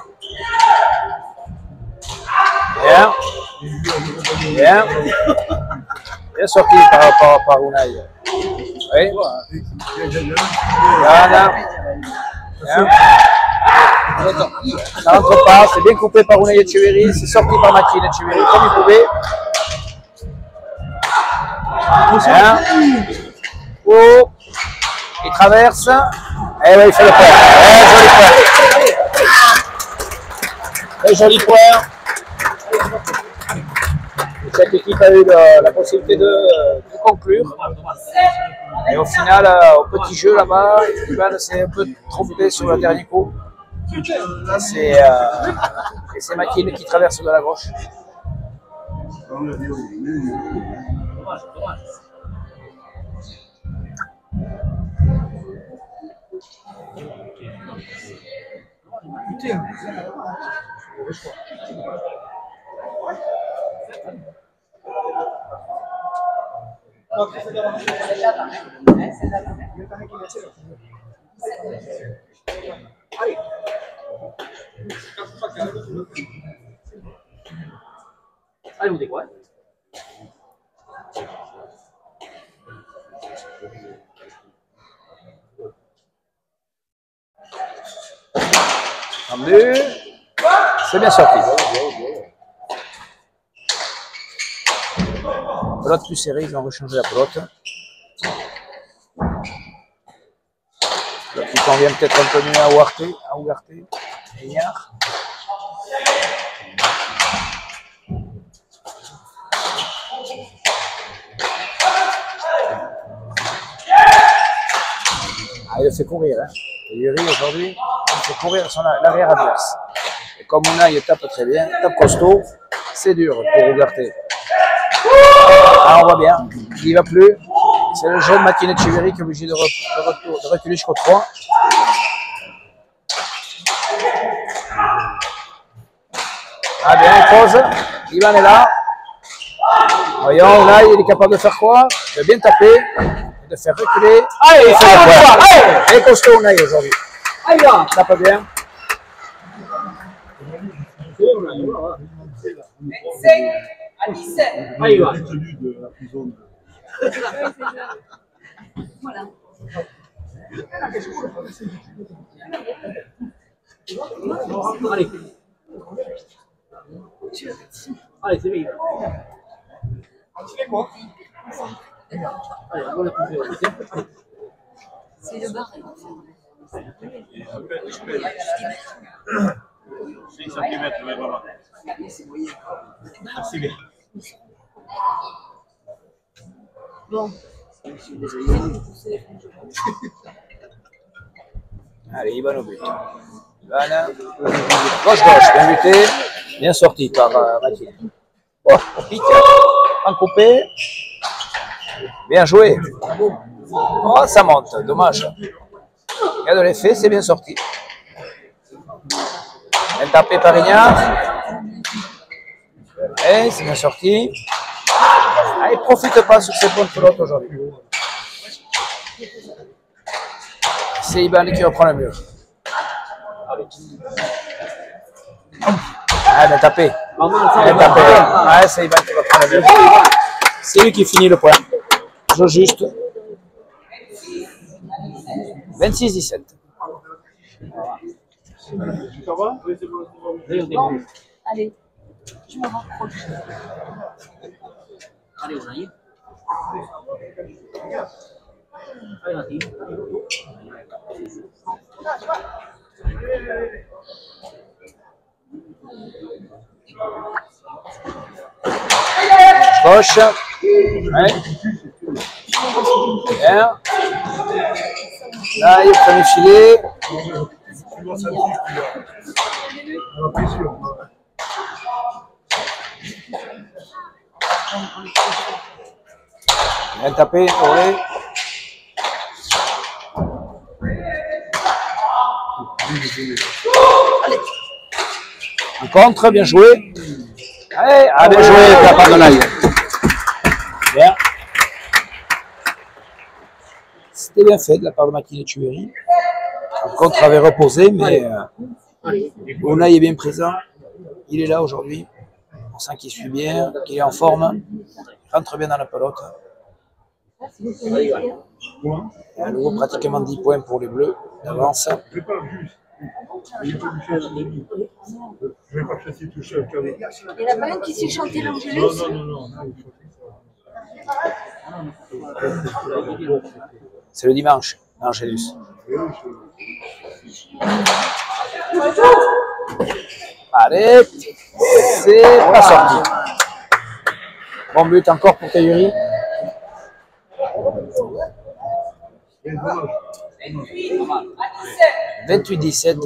Bien. Bien. Bien sorti par Unai. Oui. Voilà. Bien. Ça rentre pas, c'est bien coupé par Unai Etcheverry, c'est sorti par Makine Etcheverry comme il pouvait. Bien. Oh. Il traverse. Et ouais, il fait le point. Très joli point. Cette équipe a eu la possibilité de conclure. Et au final, au petit jeu là-bas, Ivan s'est un peu trompé sur le dernier coup. Et c'est Makine qui traverse de la gauche.
Allez, vous dites quoi?
Tendu. C'est bien sorti. Pelote plus serrée, ils ont rechangé la pelote. Pelote qui convient peut-être un peu mieux à Ougarté. Et Ignard. Ah, il le fait courir. Hein. Et Yuri aujourd'hui, il fait courir son l'arrière adverse. Et comme Ounaï tape très bien, tape costaud, c'est dur pour Ougarté. Ah, on voit bien, il ne va plus. C'est le jeune Matinetcheveri qui est obligé de reculer jusqu'au 3. Ah bien, il pose. Ivan est là. Voyons, Ounaï, il est capable de faire quoi? De bien taper, de faire reculer. Allez, il fait le point. Et costaud Ounaï aujourd'hui.
Allez, là.
Tape bien.
25 à 17.
Allez, va.
Détenu de la prison de...
Voilà.
Allez. Allez, c'est bien. Allez, on va la pousser.
C'est le bar.
5 cm, mais vraiment. Merci bien.
Bon.
Allez, Ivan au but. Ivan, gauche, bien buté, bien sorti par Mathilde. Oh, on pique, en coupé, bien joué. Oh, ça monte, dommage. Il y a de l'effet, c'est bien sorti. Bien tapé par Ignard. Et c'est bien sorti. Ah, il ne profite pas sur ses points de pelote aujourd'hui. C'est Ivan qui reprend le mur. Ah, bien tapé. Bien tapé. Ah, c'est Ivan qui reprend le mur. C'est lui qui finit le point. Joue juste. 26-17.
Bon, allez, je me rapproche.
Allez, on aille. Allez, Mathilde.
Gauche. Ouais. Bien. Là, il est premier filet. Bien tapé, Auré. Un contre, bien joué. Allez, ah, bien joué, de la part de l'œil. Bien. C'était bien fait de la part de Matinetcheveri. Le contre avait reposé, mais Ounaï est bien présent. Il est là aujourd'hui. On sent qu'il suit bien, qu'il est en forme. Il rentre bien dans la pelote. Et à nouveau, pratiquement 10 points pour les Bleus d'avance.
Je vais pas lui faire un demi. Je vais pas chasser tout seul.
Il n'y en a pas un qui sait chanter l'Angelus?
Non.
C'est le dimanche, l'Angelus. Allez, c'est pas sorti. Bon but encore pour Tayuri. 28-17.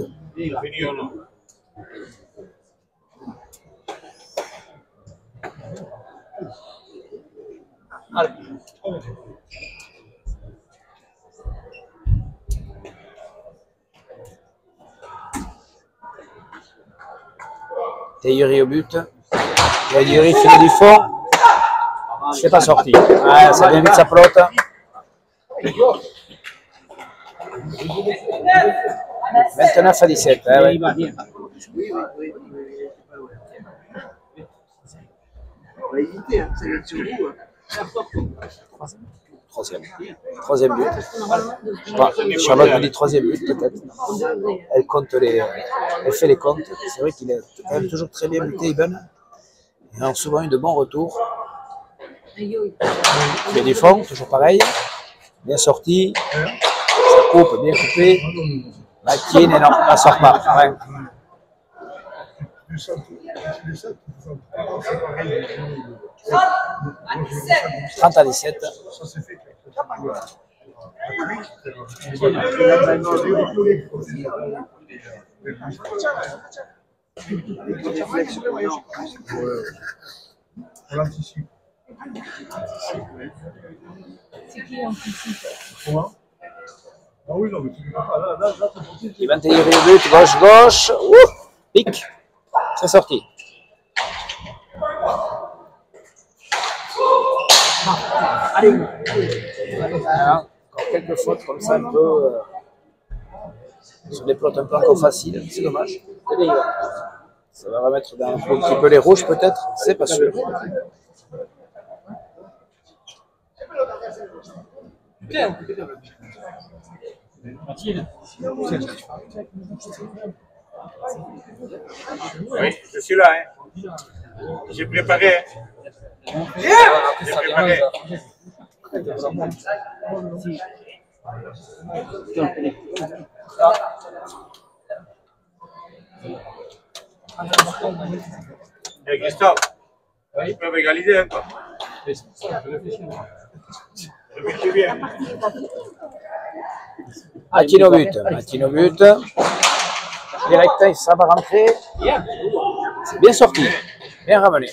Allez.
Teyuri au but. Teyuri finit du fond. C'est pas sorti. Ouais, ça vient vite sa pelote. 29 à 17.
Il
Ouais.
va bien.
On va éviter, hein, ça va être sur vous.
Troisième but. Charlotte me dit troisième but peut-être. Elle compte elle fait les comptes. C'est vrai qu'il est quand même toujours très bien buté, Eben. Il a souvent eu de bons retours. Il fait du fond, toujours pareil. Bien sorti. Ça coupe, bien coupé. Makin, et non, ça sort pas. Ouais. 30 à 17.
Ça s'est fait. On l'anticipe.
C'est qui anticipe?
Comment? Ah oui, non, mais tu ne peux pas. Là, c'est possible.
Il va intégrer le but, gauche. Ouh, pique. C'est sorti. Voilà. Encore quelques fautes comme ça, un peu. Sur des plots un peu encore faciles, c'est dommage. Ça va remettre un petit peu les rouges peut-être, c'est pas sûr.
Oui, je suis là. Hein. J'ai préparé. Hein. J'ai préparé. Et Christophe, ils peuvent égaliser un peu. Réfléchis bien.
Makin au but. Makin au but. Direct, ça va rentrer. C'est bien sorti. Bien ramené.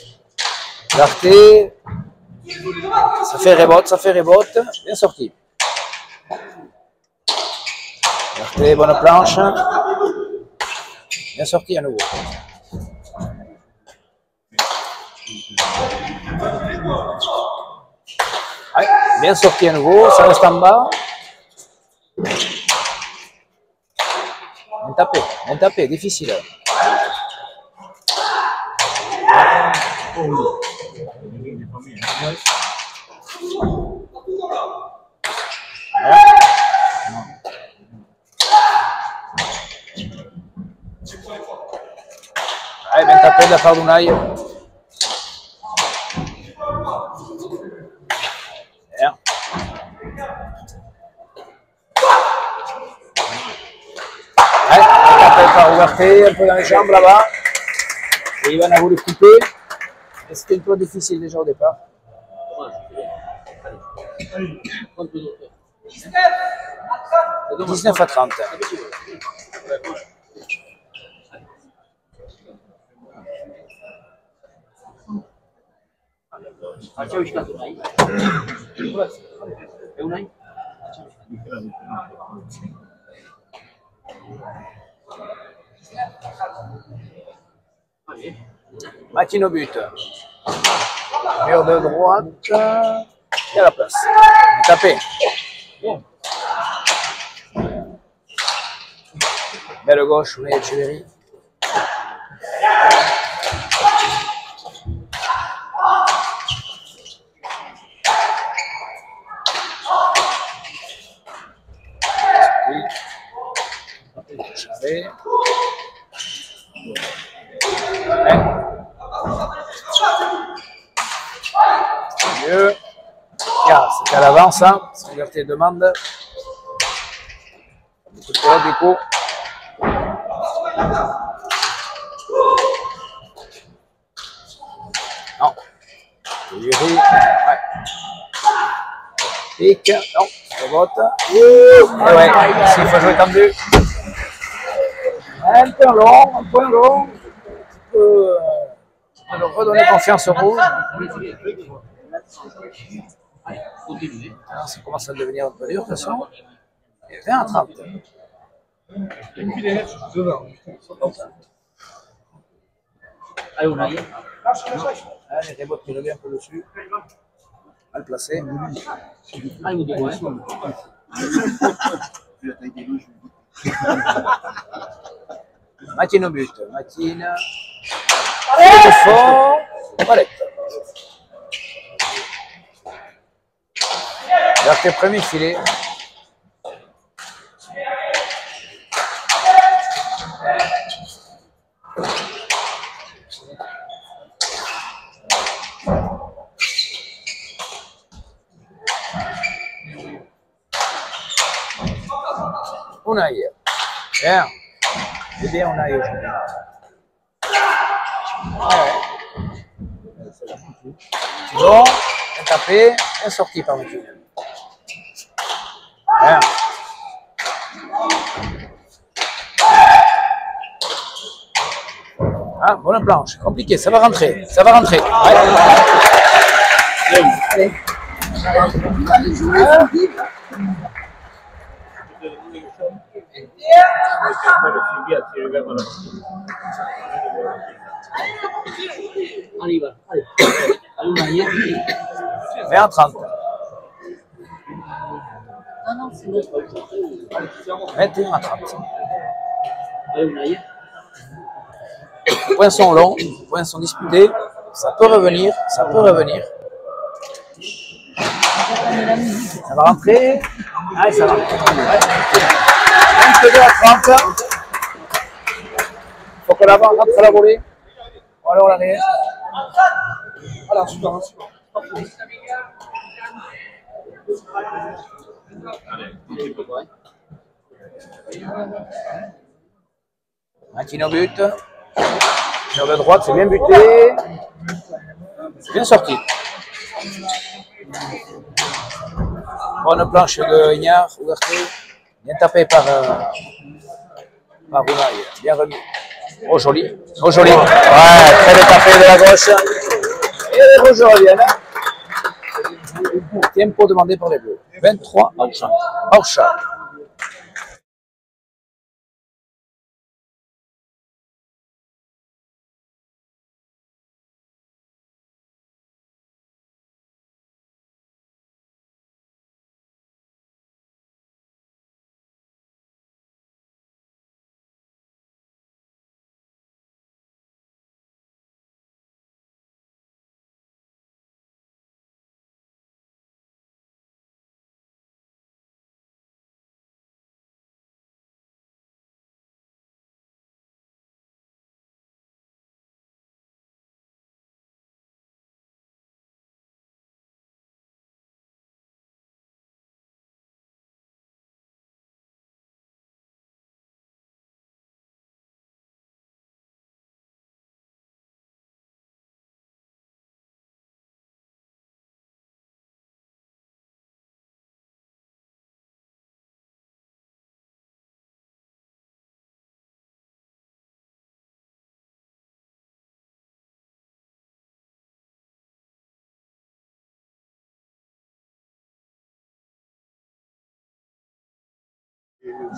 Clarté. Ça fait rebote. Bien sorti. Clarté, bonne planche. Bien sorti à nouveau. Ouais, bien sorti à nouveau, ça reste en bas. Bien tapé, difficile. Allez, bien tapé de la part d'Unai. Bien. Ouais, tapé par Ouverté, un peu dans les jambes là-bas. Et Ivan a voulu couper. Et c'était un peu difficile déjà au départ. 19 à 30. Makin au but. Mur de droite. Et à la place. Tapé. Belle gauche, Unai Echeverri. Charlet. Mieux. C'est à l'avance, hein. C'est Liberté demande. Beaucoup de période du coup. Non. Yuri. Ouais. Pique. Non. Rebote. Et ouais. Il faut jouer tendu. Un peu long, un peu long. On peut redonner confiance au rouge. Alors, ça commence à devenir un peu dur de toute façon. Et 20 à 30.
Allez, on aille.
Allez, Rebot qui revient un peu dessus. Mal placé.
Allez, vous dites, ouais.
Matine au but. Matine. C'est fort. Valette. L'arté premier filet. Unai. Bien. C'est bien Unai aujourd'hui. Bon, bien tapé, bien sorti par Mathieu. Bien. Ah, bonne planche, compliqué, ça va rentrer, ça va rentrer. Ouais.
Allez, va. Allez. Allez, on aille.
20-30.
Non, non, c'est bon.
21-30.
Allez, on aille.
Les points sont longs, les points sont disputés. Ça peut revenir, ça peut revenir. Ça va rentrer. Ah, ça rentre. Ouais. 22-30. Il faut que l'avant rentre à la volée. Ou alors l'arrière. Voilà, super. Matine au but. Sur de droite, c'est bien buté. C'est bien sorti. Bonne planche de Ignard, ouverture. Bien tapé par Unai. Bien remis. Oh joli. Oh joli. Ouais, très bien tapé de la gauche. Et les rouges reviennent. Tempo demandé par les bleus. 23 hors champ. Hors champ.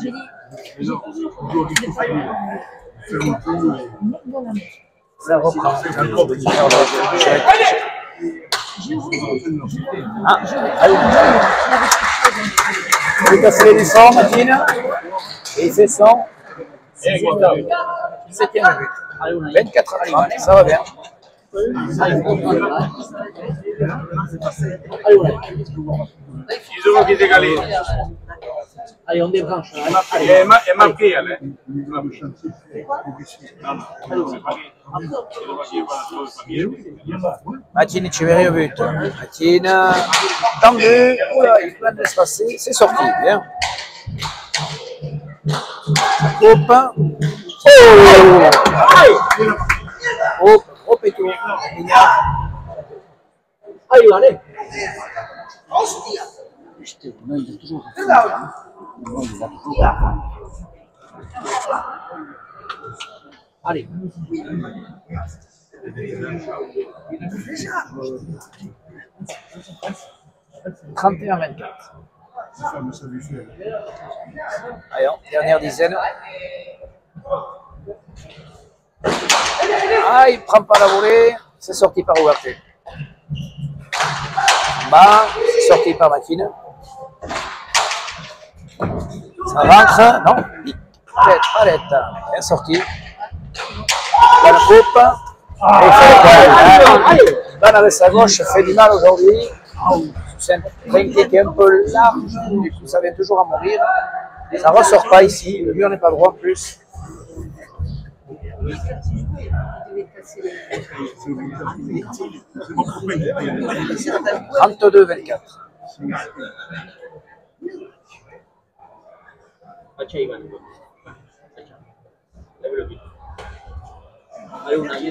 J'ai dit,
Ça reprend. Ah, allez. Il a cassé les sons, Matine. Et il fait son 7e but. 24-30, ça va bien.
Allez, on aille. Allez, on débranche. Allez.
È marqué, allez.
Matine Echeverri au but. Matine, tendu. Oula, il est plein d'espace. C'est sorti, bien. Coupe. Oh! Hop et tout.
Allez, allez. Allez.
31-24. Allez, dernière dizaine. Ah, il prend pas la volée. C'est sorti par Ouverté. Bas, c'est sorti par Makine. Ça rentre, non, arrête, bien sorti. Dans la coupe. Dans avec sa gauche, fait du mal aujourd'hui. C'est un trinquet qui est un peu large, du coup ça vient toujours à mourir. Ça ne ressort pas ici, le mur n'est pas droit en plus. 32-24.
Faccia Ivan. Levelo qui. Dale una ahí.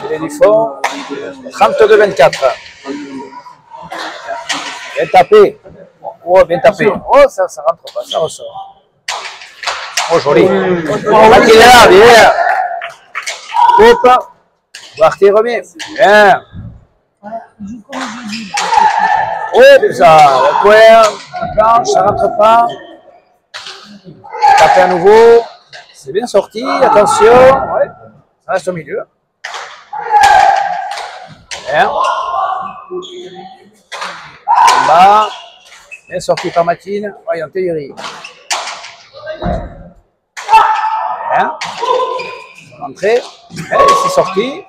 Il est du fond. 32-24. Bien tapé. Oh, bien tapé. Oh, ça rentre pas, ça ressort. Oh, joli. Qui est là, bien. Coupe. Ouverté remet. Bien. Oh, ça. Le coin. La planche, ça rentre pas. Taper à nouveau. C'est bien sorti. Attention. Ouais. Ça reste au milieu. Bien. En bas. Bien sorti par Matine. Voyons, Théorie. Bien. Entrée. C'est sorti.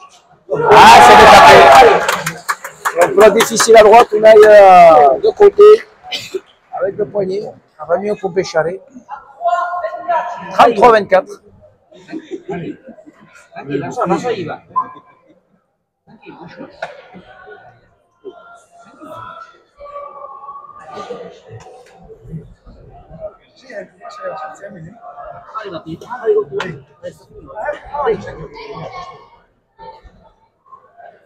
Ah, c'est détapé. Donc, plat difficile à droite, on aille de côté. Avec le poignet. On va mieux couper charré. 33-24.
Faccia Ivan.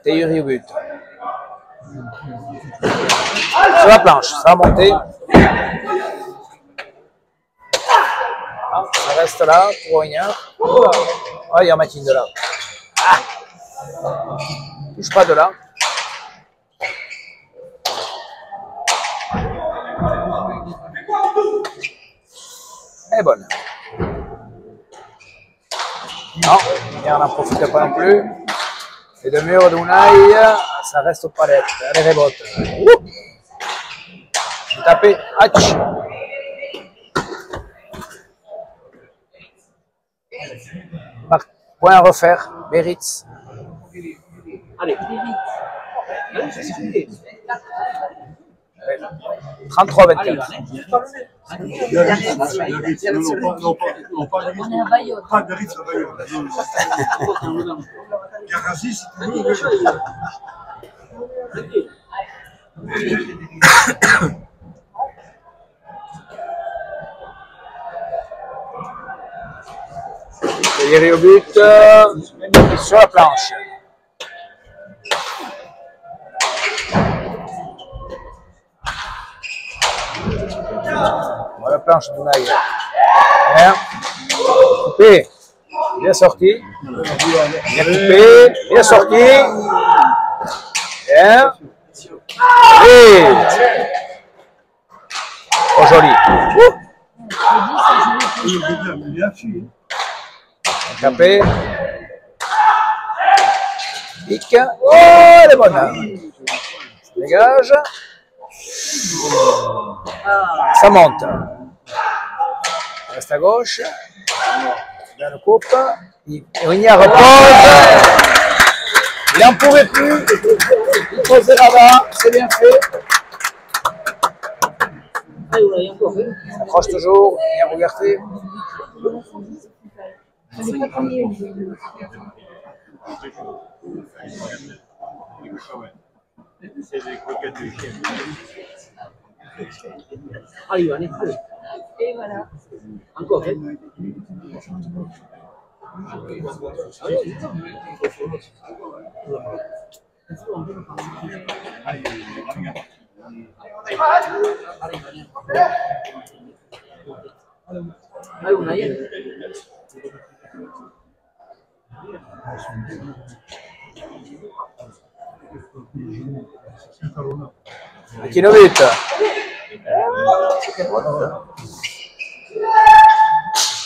Théorie au but. Sur la planche, ça va monter. Ah, ça reste là pour rien. Ah, il y a Matine de là. Ah. Touche pas de là. Elle est bonne. Non, et on n'en profite pas non plus. Et de mur d'Unai, ça reste aux palettes. Elle rebote. Tapé. Hatch. Point à refaire. Beritz.
Allez.
33-24.
Non, pas
On est à Bayonne.
pas de Ritz à Bayonne. Garasi, si tu veux.
Théorie au but. Sur la planche. Voilà la planche de Naï. Bien. Coupé. Bien sorti. Bien coupé. Bien sorti. Bien. Et. Oh, joli. Capé. Pique. Oh, elle est bonne. Dégage. Ça monte. Reste à gauche. Dans le coupe. Rignard repose. Il n'en pouvait plus. Il posait là-bas. C'est bien fait. Ça accroche toujours. Rignard Ouverté.
C'est des croquettes de chien.
Allez, Ivan, allez.
Et voilà.
Encore, hein. Allez, una ahí.
Makinovic.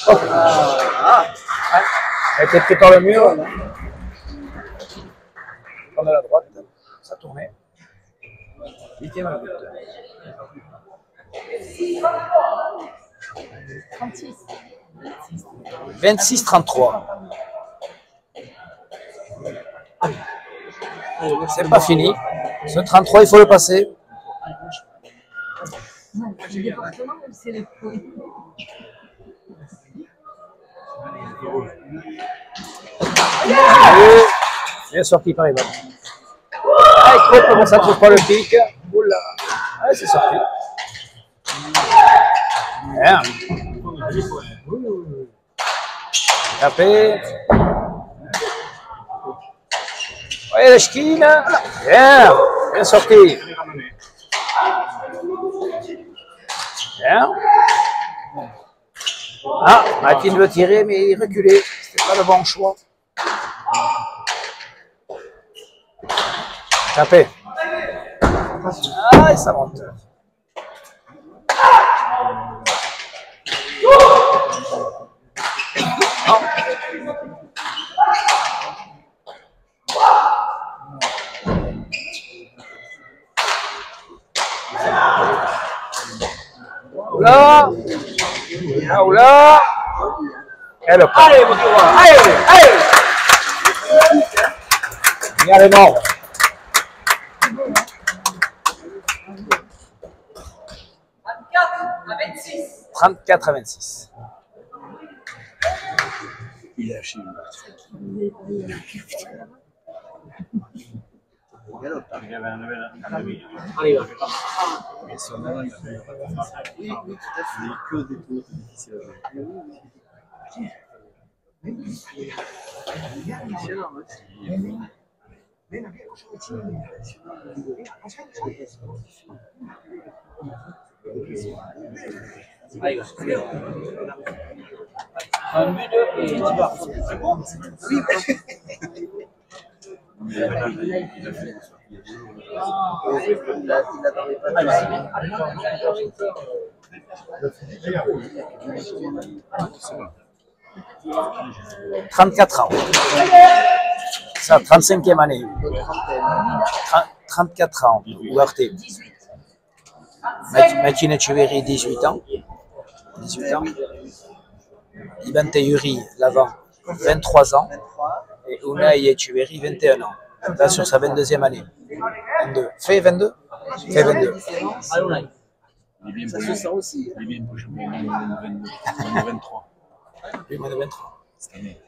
Hop. Elle était pris par le mur. On a la droite, ça tournait. 8e à la but.
36.
26-33. C'est pas fini. Ce 33, il faut le passer.
Non, le département, c'est le fruit.
Bien sorti par Ivan. Ah, comment ça trouve pas le pic. Oula. Ah, c'est sorti. Bien. Tapé. Ouais, la ch'quine. Bien. Bien sorti. Bien. Ah, Martin veut tirer, mais il reculait. C'était pas le bon choix. Tapé. Ah, et ça monte. Oula. Oula. Et le pas. Allez, mon Dieu. Allez, allez. Il y a les morts. 34 à 26.
Il a acheté
Un but et 10 barres. Oui, « 34 ans. Ça, 35e année. 34 ans. Ouarte. Martin Etcheverry, 18 ans. 18 ans. Ivan Teyuri, l'avant, 23 ans. Et Unai Etcheverry, 21 ans. Là, sur sa 22e année. 22. Fait 22 ? Fait 22.
Ça se sent aussi. Il est bien pour jouer en 23.
Lui, moins de 23.
Cette année.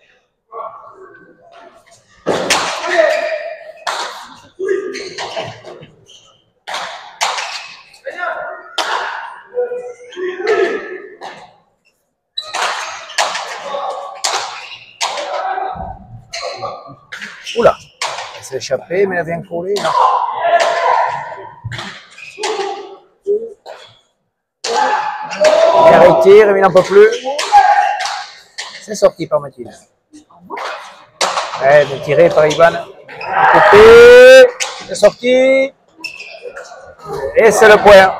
Oula, elle s'est échappée, mais elle a bien collé. Non. Il a arrêté, mais il n'en peut plus. C'est sorti par Mathilde. Ouais, bien tiré par Ivan. Côté, c'est sorti. Et c'est le point.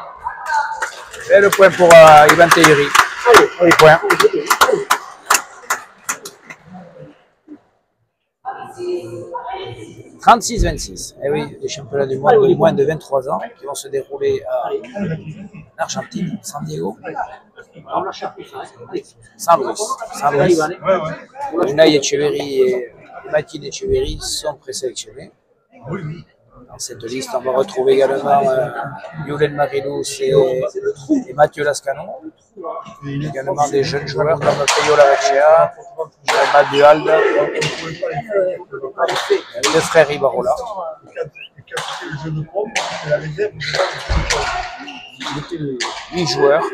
C'est le point pour Ivan Teyuri. Oui, point. « 36-26. Eh oui, les championnats du monde de moins de 23 ans qui vont se dérouler en Argentine, San Diego. San Luis. Unai Etcheverry et Martin Etcheverry sont présélectionnés. Dans cette liste, on va retrouver également Julen Marilous et Mathieu Lascano. Également des jeunes joueurs comme Peyo Larechea, Jeremad Duhalde, le frère Ibarola. 8 joueurs.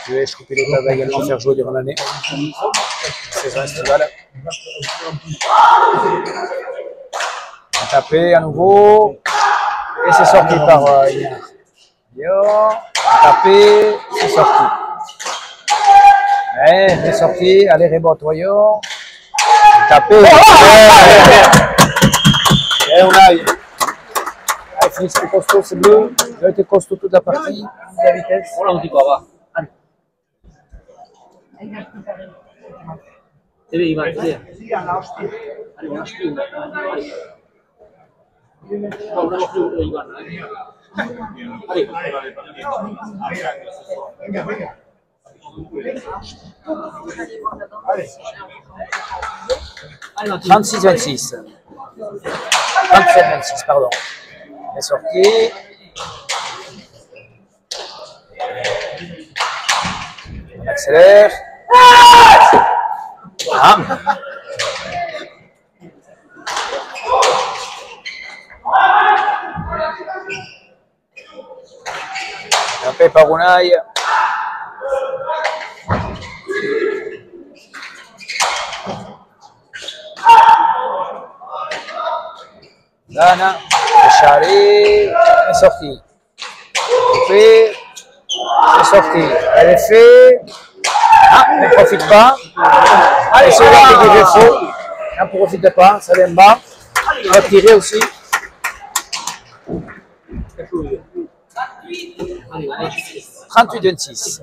Je trouve que les peuvent également faire jouer durant l'année. Saison estivale. Tapé à nouveau. Et c'est sorti par Ignard. Tapé, c'est sorti. Ouais, c'est sorti. Allez, rebote, voyons. Tapé. Et on a. Il Félix, c'est costaud, c'est bleu. Il a été costaud toute la partie. La vitesse.
Voilà, on dit quoi, va. Allez. C'est bien, Ivan, c'est bien. Allez, on lâche plus. Allez. On lâche plus, Ivan. Allez.
Allez.
36-26. 27-26, pardon. Elle est sortie. On accélère. Ah. Tapé par Unai. Dana, Charlie, est sortie. Coupé, c'est sorti. Elle est faite. Ah, elle ne profite pas. Allez, c'est là qui est faux. Elle ne profite pas, ça vient bas. Elle va tirer aussi.
Allez, on lâche plus.
38-26.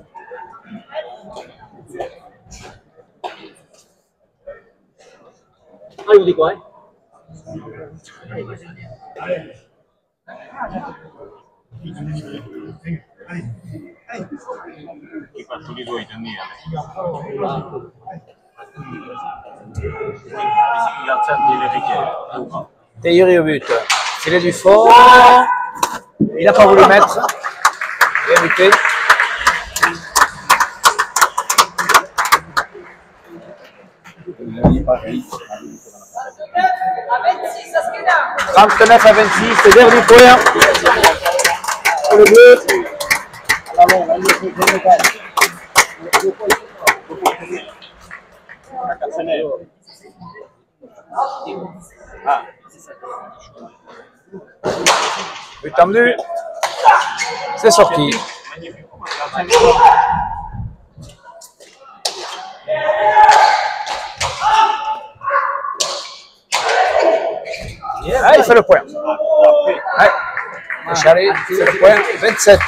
Allez, on dit quoi, hein?
Théorie au but. Filet du fort. Il n'a pas voulu mettre. Bien buté. « 39-26, le dernier point pour le bleu. But tendu, c'est sorti. Ah, il fait le point. Ouais. Charlie fait le point. 27.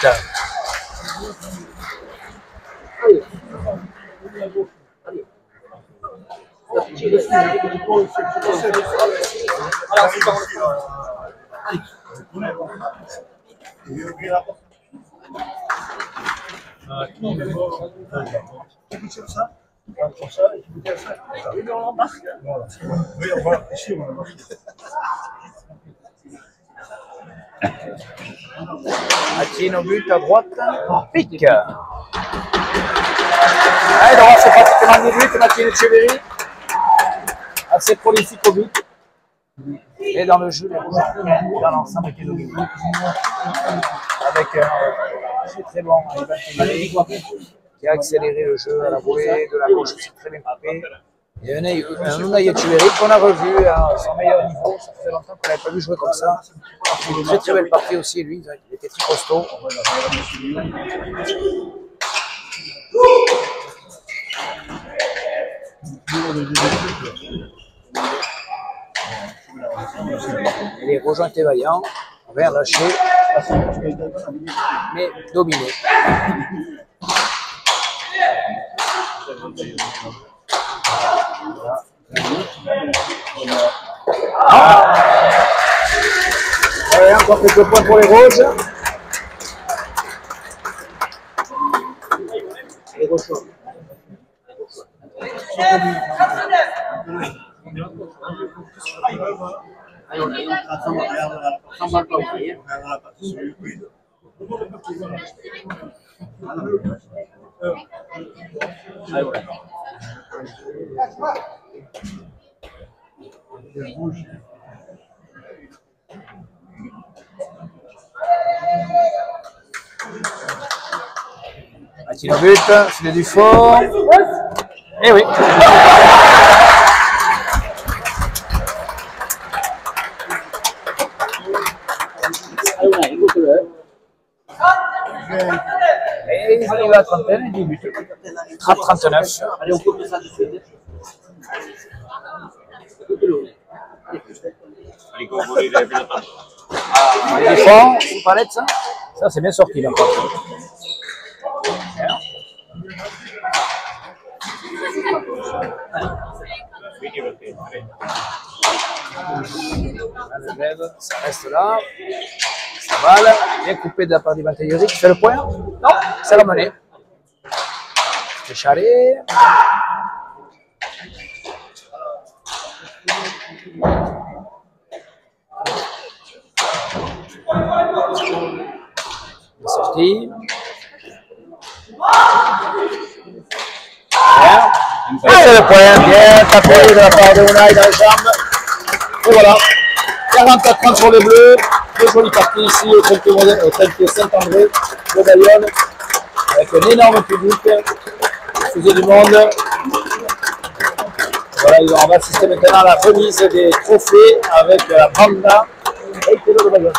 Akine au but à droite, pique. Ah, il aura fait pratiquement 10 buts, Makine Etcheverry. Assez prolifique au but. Et dans le jeu, les rouges, dans l'ensemble, qui est dominé. Avec un très bon Ivan Tonali, qui a accéléré le jeu à la volée de la gauche, c'est très bien coupé. Et un Unai Etcheverry qu'on a revu à son meilleur niveau. Ça fait longtemps qu'on n'avait pas vu jouer comme ça. Une très très belle partie aussi, lui. Il était très costaud. Et les Rouges étaient vaillants. Rien lâché. Mais dominé. Ah. Allez, encore quelques points pour les Rouges. Les Rouges. Akine au but, filet du fort. Eh oui. Et ils arrivent à la trentaine et 10 buts. 30-39.
Allez, on coupe ça de suite. Allez, go, go,
Les fonds, sous palette, ça. Ça, c'est bien sorti, là. Ça reste là. Ça va, là. Bien coupé de la part d'Ivan Tagliori. Tu fais le point? Non, c'est la monnaie. Fechare. Sorti. Bien. Et c'est le point. Bien tapé de la part de Unai dans les jambes. Et voilà. 44-30 pour les Bleus. Deux jolies parties ici au Trinquet Saint-André de Bayonne. Avec un énorme public. Excusez du monde. Voilà, on va assister maintenant à la remise des trophées avec la banda et le de Bayonne.